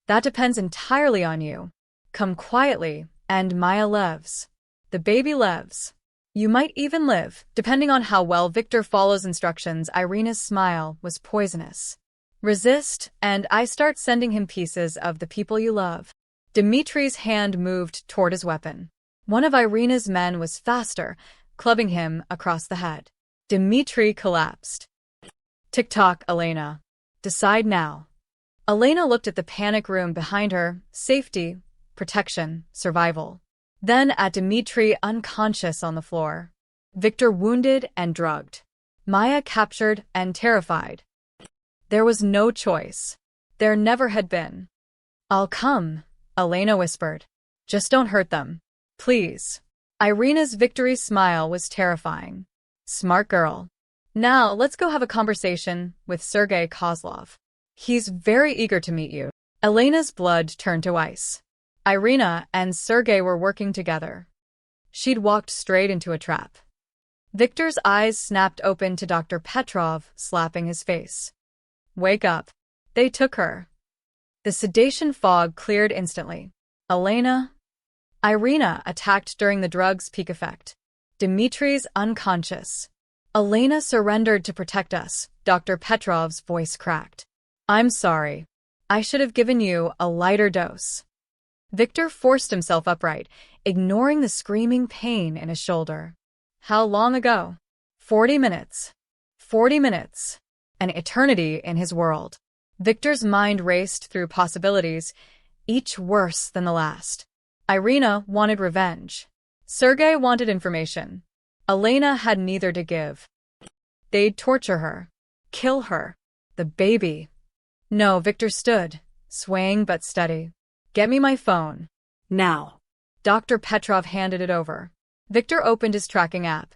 that depends entirely on you. Come quietly, and Maya lives. The baby lives. You might even live, depending on how well Victor follows instructions. Irina's smile was poisonous. Resist, and I start sending him pieces of the people you love. Dmitri's hand moved toward his weapon. One of Irina's men was faster, clubbing him across the head. Dmitri collapsed. Tick-tock, Elena. Decide now. Elena looked at the panic room behind her, safety, protection, survival. Then at Dmitri unconscious on the floor. Victor wounded and drugged. Maya captured and terrified. There was no choice. There never had been. I'll come, Elena whispered. Just don't hurt them. Please. Irina's victory smile was terrifying. Smart girl. Now let's go have a conversation with Sergei Kozlov. He's very eager to meet you. Elena's blood turned to ice. Irina and Sergei were working together. She'd walked straight into a trap. Victor's eyes snapped open to Dr. Petrov, slapping his face. Wake up. They took her. The sedation fog cleared instantly. Elena? Irina attacked during the drug's peak effect. Dmitri's unconscious. Elena surrendered to protect us, Dr. Petrov's voice cracked. I'm sorry. I should have given you a lighter dose. Victor forced himself upright, ignoring the screaming pain in his shoulder. How long ago? 40 minutes. 40 minutes. An eternity in his world. Victor's mind raced through possibilities, each worse than the last. Irina wanted revenge. Sergei wanted information. Elena had neither to give. They'd torture her. Kill her. The baby. No, Victor stood, swaying but steady. Get me my phone. Now. Dr. Petrov handed it over. Victor opened his tracking app,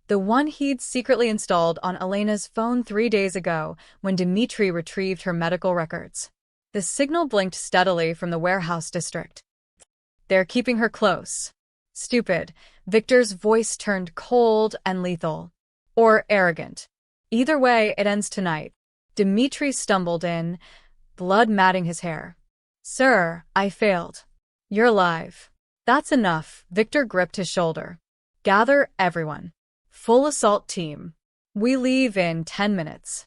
the one he'd secretly installed on Elena's phone 3 days ago when Dmitri retrieved her medical records. The signal blinked steadily from the warehouse district. They're keeping her close. Stupid. Victor's voice turned cold and lethal. Or arrogant. Either way, it ends tonight. Dmitri stumbled in, blood matting his hair. Sir, I failed. You're alive. That's enough. Victor gripped his shoulder. Gather everyone. Full assault team. We leave in 10 minutes.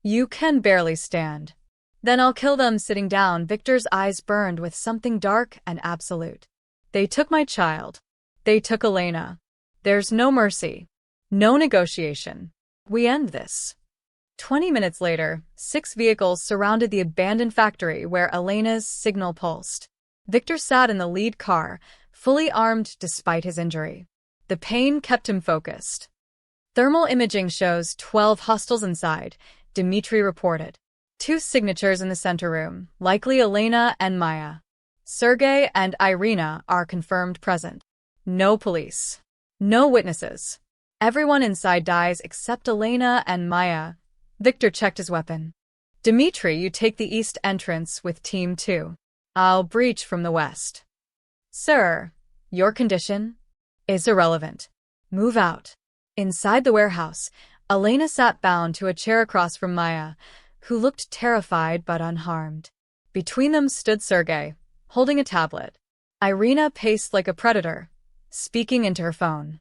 You can barely stand. Then I'll kill them sitting down. Victor's eyes burned with something dark and absolute. They took my child. They took Elena. There's no mercy. No negotiation. We end this. 20 minutes later, 6 vehicles surrounded the abandoned factory where Elena's signal pulsed. Victor sat in the lead car, fully armed despite his injury. The pain kept him focused. Thermal imaging shows 12 hostiles inside, Dmitri reported. 2 signatures in the center room, likely Elena and Maya. Sergei and Irina are confirmed present. No police. No witnesses. Everyone inside dies except Elena and Maya. Victor checked his weapon. Dmitri, you take the east entrance with Team 2. I'll breach from the west. Sir, your condition is irrelevant. Move out. Inside the warehouse, Elena sat bound to a chair across from Maya, who looked terrified but unharmed. Between them stood Sergei, holding a tablet. Irina paced like a predator, speaking into her phone.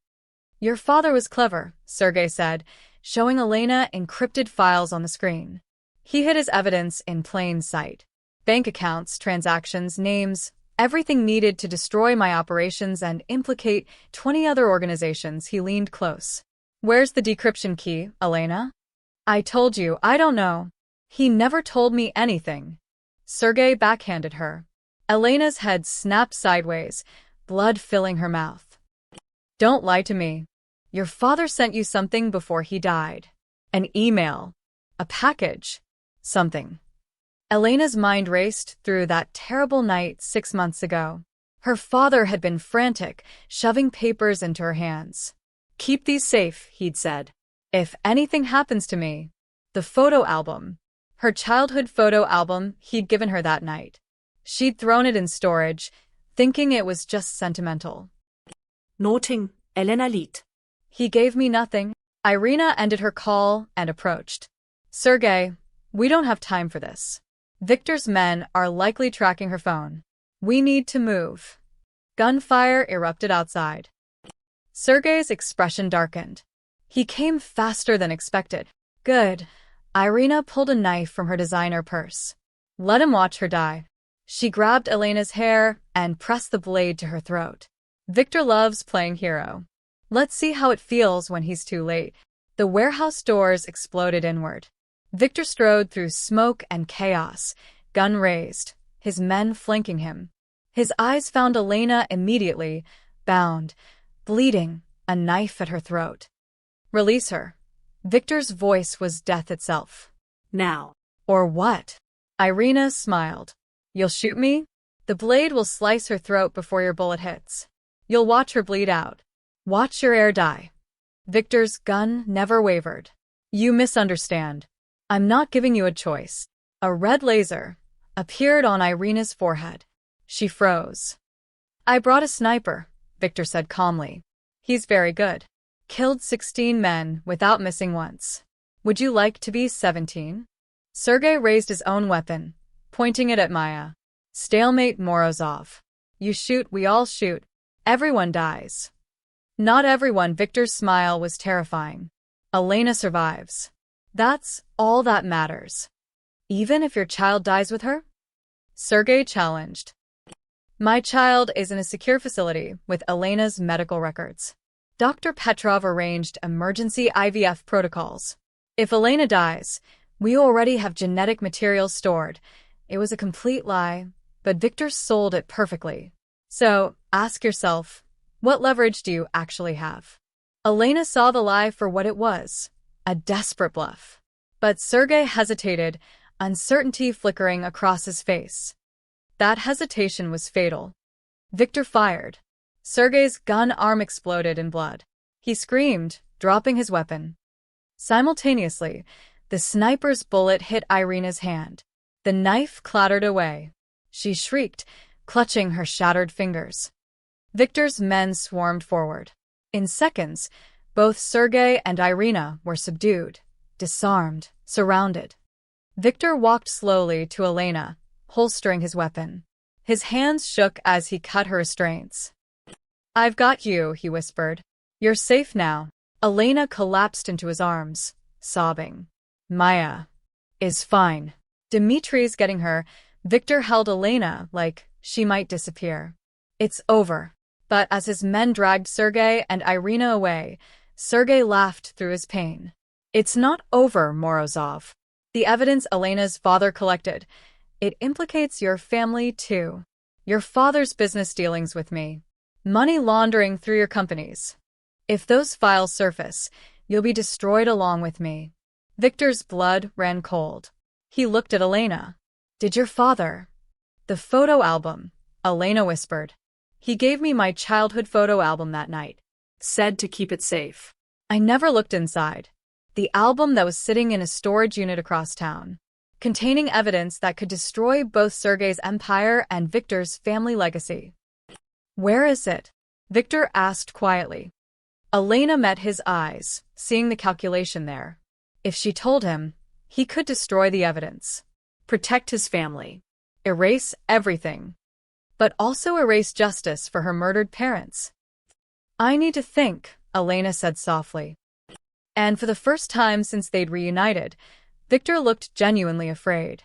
Your father was clever, Sergei said, showing Elena encrypted files on the screen. He hid his evidence in plain sight. Bank accounts, transactions, names, everything needed to destroy my operations and implicate 20 other organizations. He leaned close. Where's the decryption key, Elena? I told you, I don't know. He never told me anything. Sergei backhanded her. Elena's head snapped sideways, blood filling her mouth. Don't lie to me. Your father sent you something before he died. An email. A package. Something. Elena's mind raced through that terrible night 6 months ago. Her father had been frantic, shoving papers into her hands. Keep these safe, he'd said. If anything happens to me. The photo album. Her childhood photo album he'd given her that night. She'd thrown it in storage, thinking it was just sentimental. Noting, Elena lied. He gave me nothing. Irina ended her call and approached. Sergei, we don't have time for this. Victor's men are likely tracking her phone. We need to move. Gunfire erupted outside. Sergei's expression darkened. He came faster than expected. Good. Irina pulled a knife from her designer purse. Let him watch her die. She grabbed Elena's hair and pressed the blade to her throat. Victor loves playing hero. Let's see how it feels when he's too late. The warehouse doors exploded inward. Victor strode through smoke and chaos, gun raised, his men flanking him. His eyes found Elena immediately, bound, bleeding, a knife at her throat. Release her. Victor's voice was death itself. Now. Or what? Irina smiled. You'll shoot me? The blade will slice her throat before your bullet hits. You'll watch her bleed out. Watch your heir die. Victor's gun never wavered. You misunderstand. I'm not giving you a choice. A red laser appeared on Irina's forehead. She froze. I brought a sniper, Victor said calmly. He's very good. Killed 16 men without missing once. Would you like to be 17? Sergei raised his own weapon, pointing it at Maya. Stalemate, Morozov. You shoot, we all shoot. Everyone dies. Not everyone. Victor's smile was terrifying. Elena survives. That's all that matters. Even if your child dies with her? Sergei challenged. My child is in a secure facility with Elena's medical records. Dr. Petrov arranged emergency IVF protocols. If Elena dies, we already have genetic material stored. It was a complete lie, but Victor sold it perfectly. So, ask yourself, what leverage do you actually have? Elena saw the lie for what it was, a desperate bluff. But Sergei hesitated, uncertainty flickering across his face. That hesitation was fatal. Victor fired. Sergei's gun arm exploded in blood. He screamed, dropping his weapon. Simultaneously, the sniper's bullet hit Irina's hand. The knife clattered away. She shrieked, clutching her shattered fingers. Victor's men swarmed forward. In seconds, both Sergei and Irina were subdued, disarmed, surrounded. Victor walked slowly to Elena, holstering his weapon. His hands shook as he cut her restraints. I've got you, he whispered. You're safe now. Elena collapsed into his arms, sobbing. Maya is fine. Dimitri's getting her. Victor held Elena like she might disappear. It's over. But as his men dragged Sergei and Irina away, Sergei laughed through his pain. It's not over, Morozov. The evidence Elena's father collected, it implicates your family too. Your father's business dealings with me. Money laundering through your companies. If those files surface, you'll be destroyed along with me. Victor's blood ran cold. He looked at Elena. Did your father? The photo album, Elena whispered. He gave me my childhood photo album that night. Said to keep it safe. I never looked inside. The album that was sitting in a storage unit across town, containing evidence that could destroy both Sergei's empire and Victor's family legacy. Where is it? Victor asked quietly. Elena met his eyes, seeing the calculation there. If she told him, he could destroy the evidence, protect his family, erase everything, but also erase justice for her murdered parents. I need to think, Elena said softly. And for the first time since they'd reunited, Victor looked genuinely afraid.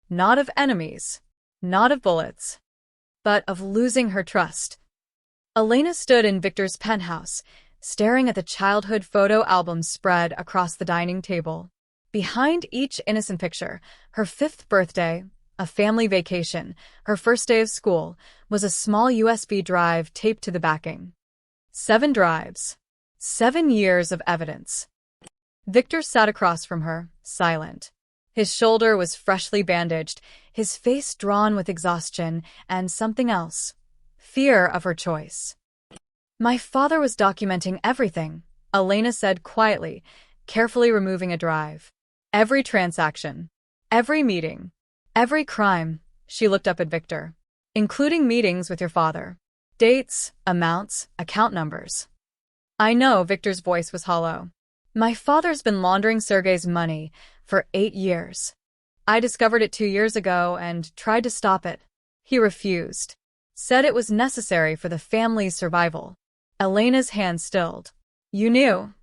Not of enemies, not of bullets, but of losing her trust. Elena stood in Victor's penthouse, staring at the childhood photo albums spread across the dining table. Behind each innocent picture, her 5th birthday, a family vacation, her first day of school, was a small USB drive taped to the backing. 7 drives. 7 years of evidence. Victor sat across from her, silent. His shoulder was freshly bandaged, his face drawn with exhaustion and something else. Fear of her choice. My father was documenting everything, Elena said quietly, carefully removing a drive. Every transaction. Every meeting. Every crime. She looked up at Victor. Including meetings with your father. Dates, amounts, account numbers. I know, Victor's voice was hollow. My father's been laundering Sergei's money for 8 years. I discovered it 2 years ago and tried to stop it. He refused. Said it was necessary for the family's survival. Elena's hand stilled. You knew.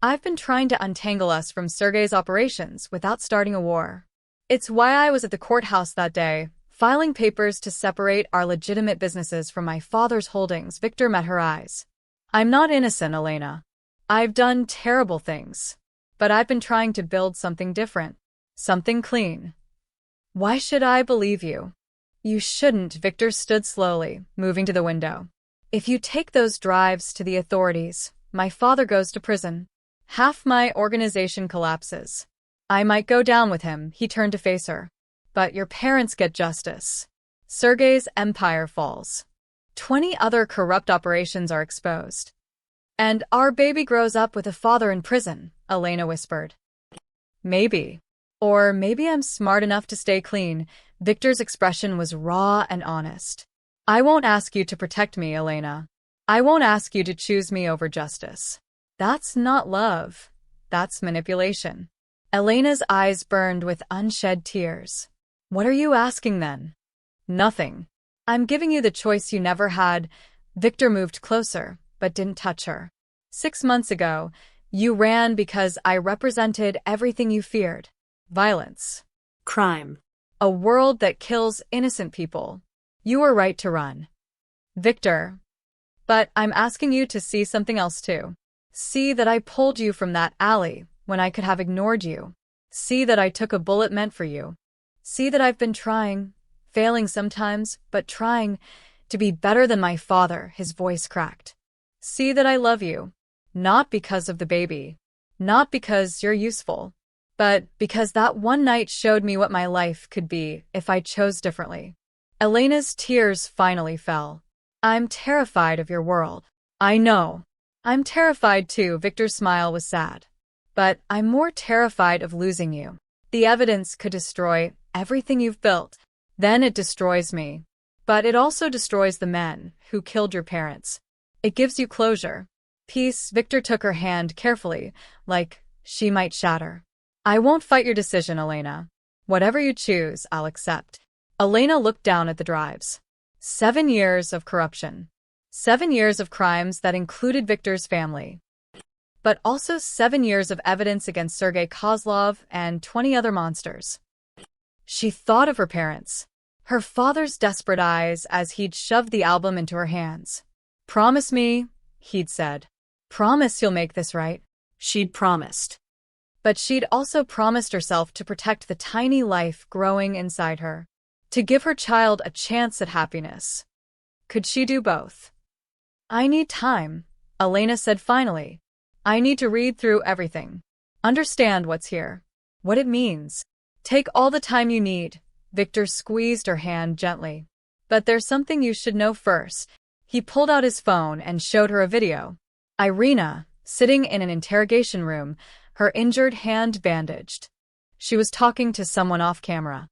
I've been trying to untangle us from Sergei's operations without starting a war. It's why I was at the courthouse that day, filing papers to separate our legitimate businesses from my father's holdings. Victor met her eyes. I'm not innocent, Elena. I've done terrible things. But I've been trying to build something different. Something clean. Why should I believe you? You shouldn't. Victor stood slowly, moving to the window. If you take those drives to the authorities, my father goes to prison. Half my organization collapses. I might go down with him. He turned to face her. But your parents get justice. Sergei's empire falls. 20 other corrupt operations are exposed. And our baby grows up with a father in prison, Elena whispered. Maybe. Or maybe I'm smart enough to stay clean. Victor's expression was raw and honest. I won't ask you to protect me, Elena. I won't ask you to choose me over justice. That's not love. That's manipulation. Elena's eyes burned with unshed tears. What are you asking then? Nothing. I'm giving you the choice you never had. Victor moved closer, but didn't touch her. 6 months ago, you ran because I represented everything you feared. Violence. Crime. A world that kills innocent people. You were right to run. Victor. But I'm asking you to see something else too. See that I pulled you from that alley when I could have ignored you. See that I took a bullet meant for you. See that I've been trying, failing sometimes, but trying to be better than my father. His voice cracked. See that I love you. Not because of the baby. Not because you're useful. But because that one night showed me what my life could be if I chose differently. Elena's tears finally fell. I'm terrified of your world. I know. I'm terrified too. Victor's smile was sad. But I'm more terrified of losing you. The evidence could destroy everything you've built. Then it destroys me. But it also destroys the men who killed your parents. It gives you closure. Peace. Victor took her hand carefully, like she might shatter. I won't fight your decision, Elena. Whatever you choose, I'll accept. Elena looked down at the drives. 7 years of corruption. 7 years of crimes that included Victor's family. But also 7 years of evidence against Sergei Kozlov and 20 other monsters. She thought of her parents. Her father's desperate eyes as he'd shoved the album into her hands. Promise me, he'd said. Promise you'll make this right. She'd promised. But she'd also promised herself to protect the tiny life growing inside her, to give her child a chance at happiness. Could she do both? I need time, Elena said finally. I need to read through everything. Understand what's here. What it means. Take all the time you need. Victor squeezed her hand gently. But there's something you should know first. He pulled out his phone and showed her a video. Irina, sitting in an interrogation room, her injured hand bandaged. She was talking to someone off camera.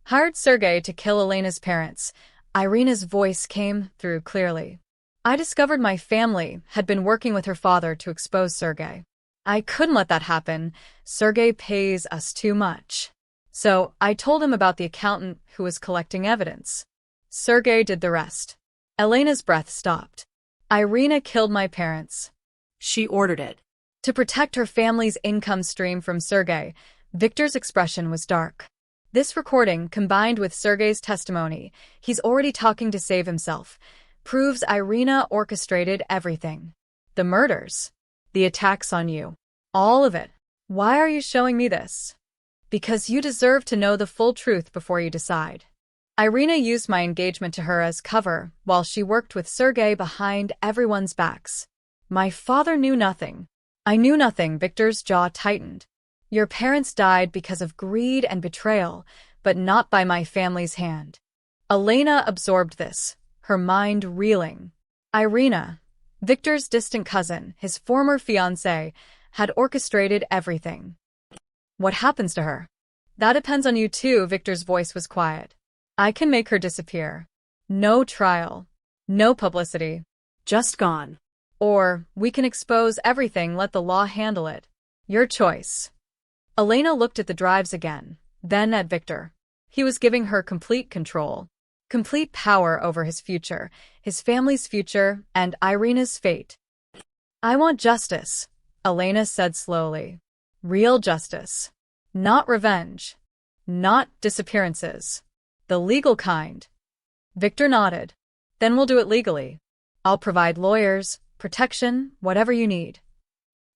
Hired Sergei to kill Elena's parents. Irina's voice came through clearly. I discovered my family had been working with her father to expose Sergei. I couldn't let that happen. Sergei pays us too much. So I told him about the accountant who was collecting evidence. Sergei did the rest. Elena's breath stopped. Irina killed my parents. She ordered it. To protect her family's income stream from Sergei. Victor's expression was dark. This recording, combined with Sergei's testimony, he's already talking to save himself, proves Irina orchestrated everything. The murders. The attacks on you. All of it. Why are you showing me this? Because you deserve to know the full truth before you decide. Irina used my engagement to her as cover while she worked with Sergei behind everyone's backs. My father knew nothing. I knew nothing. Victor's jaw tightened. Your parents died because of greed and betrayal, but not by my family's hand. Elena absorbed this, her mind reeling. Irina, Victor's distant cousin, his former fiancé, had orchestrated everything. What happens to her? That depends on you too. Victor's voice was quiet. I can make her disappear. No trial. No publicity. Just gone. Or we can expose everything, let the law handle it. Your choice. Elena looked at the drives again, then at Victor. He was giving her complete control. Complete power over his future, his family's future, and Irina's fate. I want justice, Elena said slowly. Real justice. Not revenge. Not disappearances. The legal kind. Victor nodded. Then we'll do it legally. I'll provide lawyers, protection, whatever you need.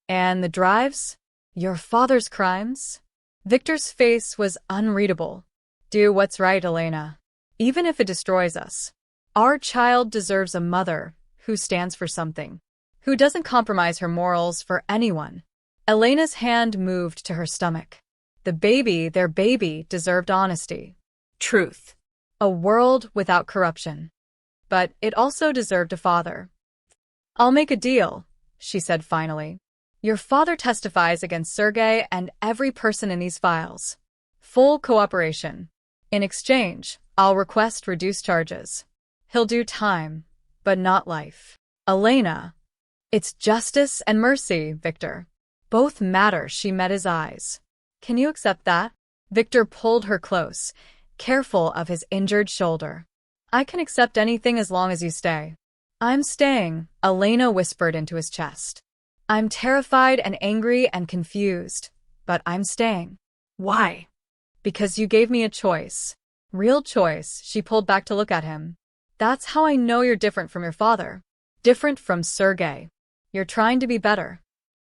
And the drives? Your father's crimes? Victor's face was unreadable. Do what's right, Elena. Even if it destroys us. Our child deserves a mother who stands for something, who doesn't compromise her morals for anyone. Elena's hand moved to her stomach. The baby, their baby, deserved honesty. Truth. A world without corruption. But it also deserved a father. I'll make a deal, she said finally. Your father testifies against Sergei and every person in these files. Full cooperation. In exchange, I'll request reduced charges. He'll do time, but not life. Elena. It's justice and mercy, Victor. Both matter. She met his eyes. Can you accept that? Victor pulled her close, careful of his injured shoulder. I can accept anything as long as you stay. I'm staying, Elena whispered into his chest. I'm terrified and angry and confused, but I'm staying. Why? Because you gave me a choice. Real choice. She pulled back to look at him. That's how I know you're different from your father. Different from Sergei. You're trying to be better.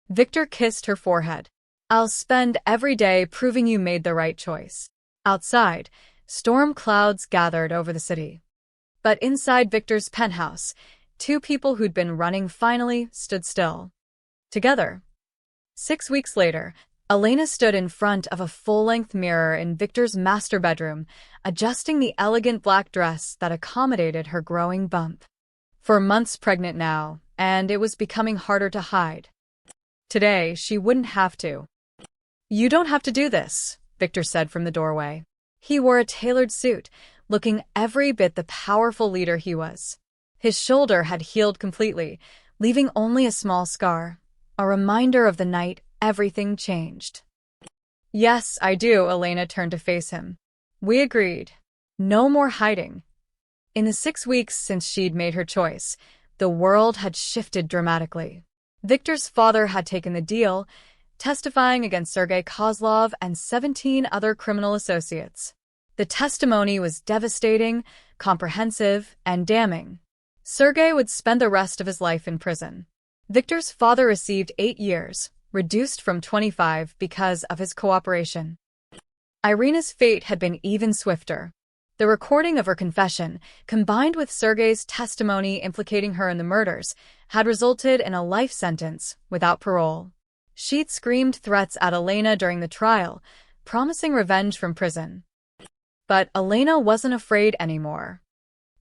Victor kissed her forehead. I'll spend every day proving you made the right choice. Outside, storm clouds gathered over the city. But inside Victor's penthouse, two people who'd been running finally stood still. Together. 6 weeks later, Elena stood in front of a full-length mirror in Victor's master bedroom, adjusting the elegant black dress that accommodated her growing bump. For months pregnant now, and it was becoming harder to hide. Today, she wouldn't have to. You don't have to do this, Victor said from the doorway. He wore a tailored suit, looking every bit the powerful leader he was. His shoulder had healed completely, leaving only a small scar, a reminder of the night everything changed. Yes, I do, Elena turned to face him. We agreed. No more hiding. In the 6 weeks since she'd made her choice, the world had shifted dramatically. Victor's father had taken the deal, testifying against Sergei Kozlov and 17 other criminal associates. The testimony was devastating, comprehensive, and damning. Sergei would spend the rest of his life in prison. Victor's father received 8 years, reduced from 25 because of his cooperation. Irina's fate had been even swifter. The recording of her confession, combined with Sergei's testimony implicating her in the murders, had resulted in a life sentence without parole. She'd screamed threats at Elena during the trial, promising revenge from prison. But Elena wasn't afraid anymore.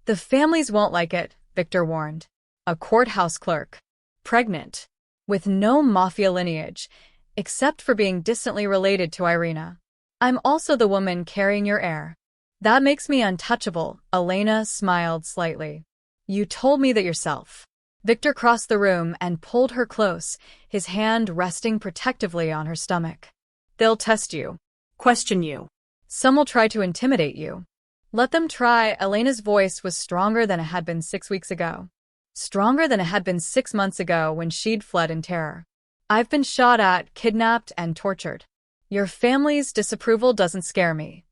The families won't like it, Victor warned. A courthouse clerk. Pregnant. With no Mafia lineage, except for being distantly related to Irina. I'm also the woman carrying your heir. That makes me untouchable, Elena smiled slightly. You told me that yourself. Victor crossed the room and pulled her close, his hand resting protectively on her stomach. They'll test you. Question you. Some will try to intimidate you. Let them try. Elena's voice was stronger than it had been 6 weeks ago. Stronger than it had been 6 months ago when she'd fled in terror. I've been shot at, kidnapped, and tortured. Your family's disapproval doesn't scare me.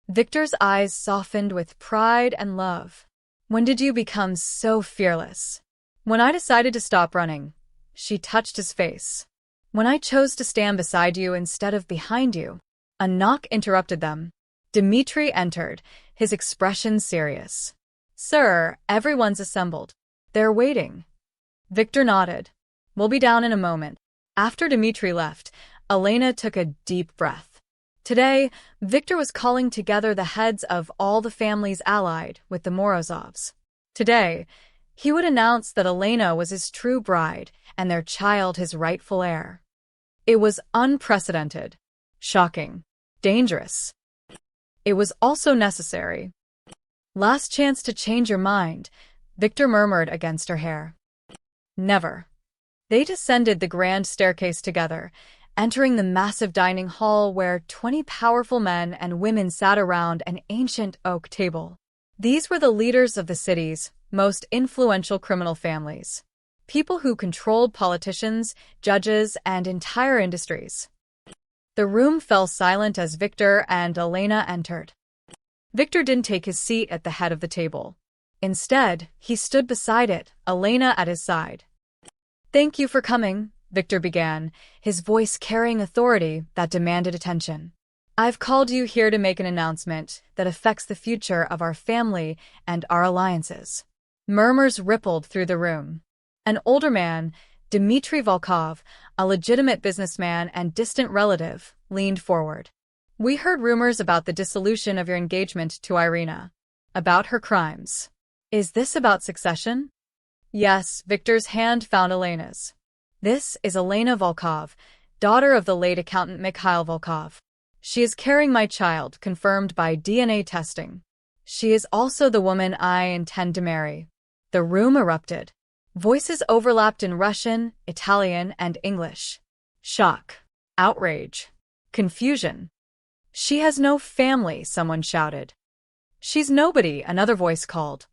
Victor's eyes softened with pride and love. When did you become so fearless? When I decided to stop running. She touched his face. When I chose to stand beside you instead of behind you. A knock interrupted them. Dmitri entered, his expression serious. Sir, everyone's assembled. They're waiting. Victor nodded. We'll be down in a moment. After Dmitri left, Elena took a deep breath. Today, Victor was calling together the heads of all the families allied with the Morozovs. Today, he would announce that Elena was his true bride and their child his rightful heir. It was unprecedented, shocking, dangerous. It was also necessary. Last chance to change your mind, Victor murmured against her hair. Never. They descended the grand staircase together, entering the massive dining hall where 20 powerful men and women sat around an ancient oak table. These were the leaders of the city's most influential criminal families. People who controlled politicians, judges, and entire industries. The room fell silent as Victor and Elena entered. Victor didn't take his seat at the head of the table. Instead, he stood beside it, Elena at his side. Thank you for coming, Victor began, his voice carrying authority that demanded attention. I've called you here to make an announcement that affects the future of our family and our alliances. Murmurs rippled through the room. An older man, Dmitri Volkov, a legitimate businessman and distant relative, leaned forward. We heard rumors about the dissolution of your engagement to Irina. About her crimes. Is this about succession? Yes, Victor's hand found Elena's. This is Elena Volkov, daughter of the late accountant Mikhail Volkov. She is carrying my child, confirmed by DNA testing. She is also the woman I intend to marry. The room erupted. Voices overlapped in Russian, Italian, and English. Shock. Outrage. Confusion. She has no family, someone shouted. She's nobody, another voice called.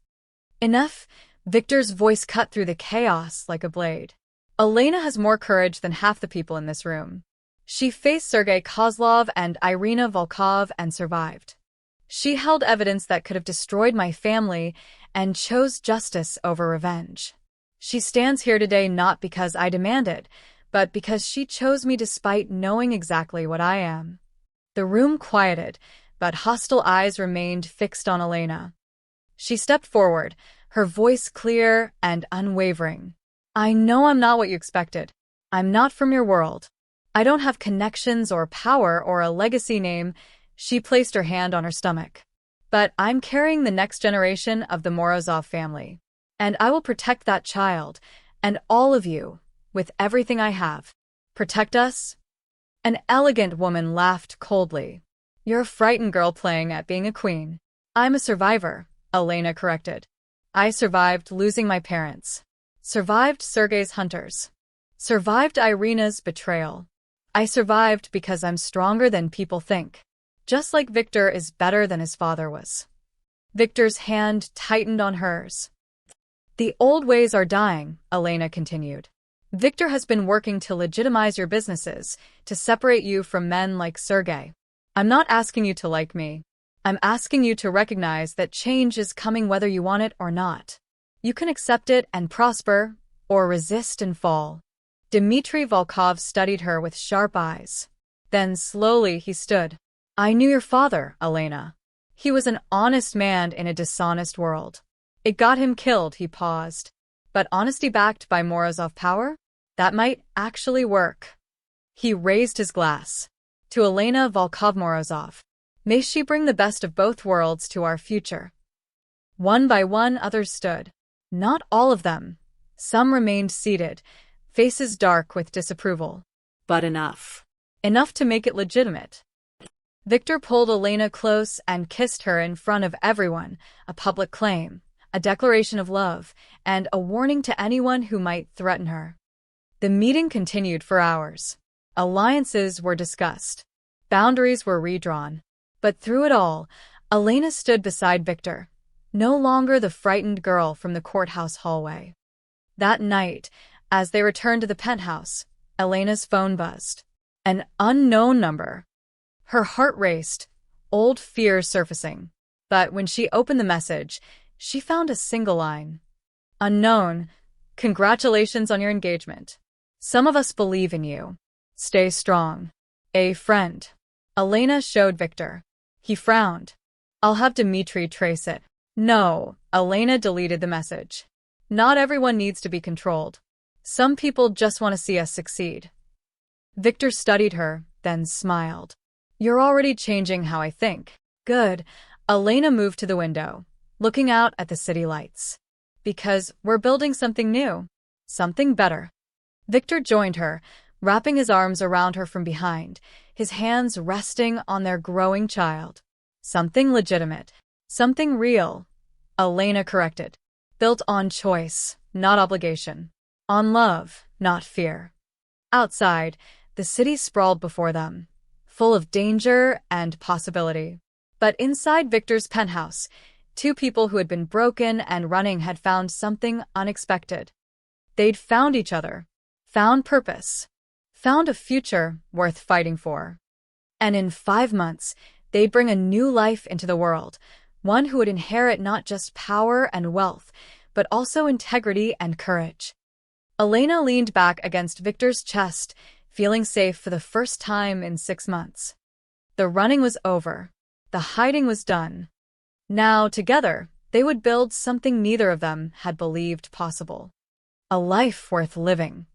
Enough, Victor's voice cut through the chaos like a blade. Elena has more courage than half the people in this room. She faced Sergei Kozlov and Irina Volkov and survived. She held evidence that could have destroyed my family and chose justice over revenge. She stands here today not because I demand it, but because she chose me despite knowing exactly what I am. The room quieted, but hostile eyes remained fixed on Elena. She stepped forward, her voice clear and unwavering. I know I'm not what you expected. I'm not from your world. I don't have connections or power or a legacy name. She placed her hand on her stomach. But I'm carrying the next generation of the Morozov family. And I will protect that child, and all of you, with everything I have. Protect us? An elegant woman laughed coldly. You're a frightened girl playing at being a queen. I'm a survivor, Elena corrected. I survived losing my parents. Survived Sergei's hunters. Survived Irina's betrayal. I survived because I'm stronger than people think. Just like Victor is better than his father was. Victor's hand tightened on hers. The old ways are dying, Elena continued. Victor has been working to legitimize your businesses, to separate you from men like Sergei. I'm not asking you to like me. I'm asking you to recognize that change is coming whether you want it or not. You can accept it and prosper, or resist and fall. Dmitry Volkov studied her with sharp eyes. Then slowly he stood. I knew your father, Elena. He was an honest man in a dishonest world. It got him killed, he paused. But honesty backed by Morozov power? That might actually work. He raised his glass. To Elena Volkov-Morozov. May she bring the best of both worlds to our future. One by one others stood. Not all of them. Some remained seated, faces dark with disapproval. But enough. Enough to make it legitimate. Victor pulled Elena close and kissed her in front of everyone, a public claim, a declaration of love, and a warning to anyone who might threaten her. The meeting continued for hours. Alliances were discussed. Boundaries were redrawn. But through it all, Elena stood beside Victor, no longer the frightened girl from the courthouse hallway. That night, as they returned to the penthouse, Elena's phone buzzed. An unknown number. Her heart raced, old fears surfacing. But when she opened the message, she found a single line. Unknown, congratulations on your engagement. Some of us believe in you. Stay strong. A friend. Elena showed Victor. He frowned. I'll have Dmitry trace it. No, Elena deleted the message. Not everyone needs to be controlled. Some people just want to see us succeed. Victor studied her, then smiled. You're already changing how I think. Good. Elena moved to the window, looking out at the city lights. Because we're building something new. Something better. Victor joined her, wrapping his arms around her from behind, his hands resting on their growing child. Something legitimate. Something real. Elena corrected. Built on choice, not obligation. On love, not fear. Outside, the city sprawled before them, full of danger and possibility. But inside Victor's penthouse, two people who had been broken and running had found something unexpected. They'd found each other, found purpose, found a future worth fighting for. And in 5 months, they'd bring a new life into the world, one who would inherit not just power and wealth, but also integrity and courage. Elena leaned back against Victor's chest, feeling safe for the first time in 6 months. The running was over. The hiding was done. Now, together, they would build something neither of them had believed possible. A life worth living.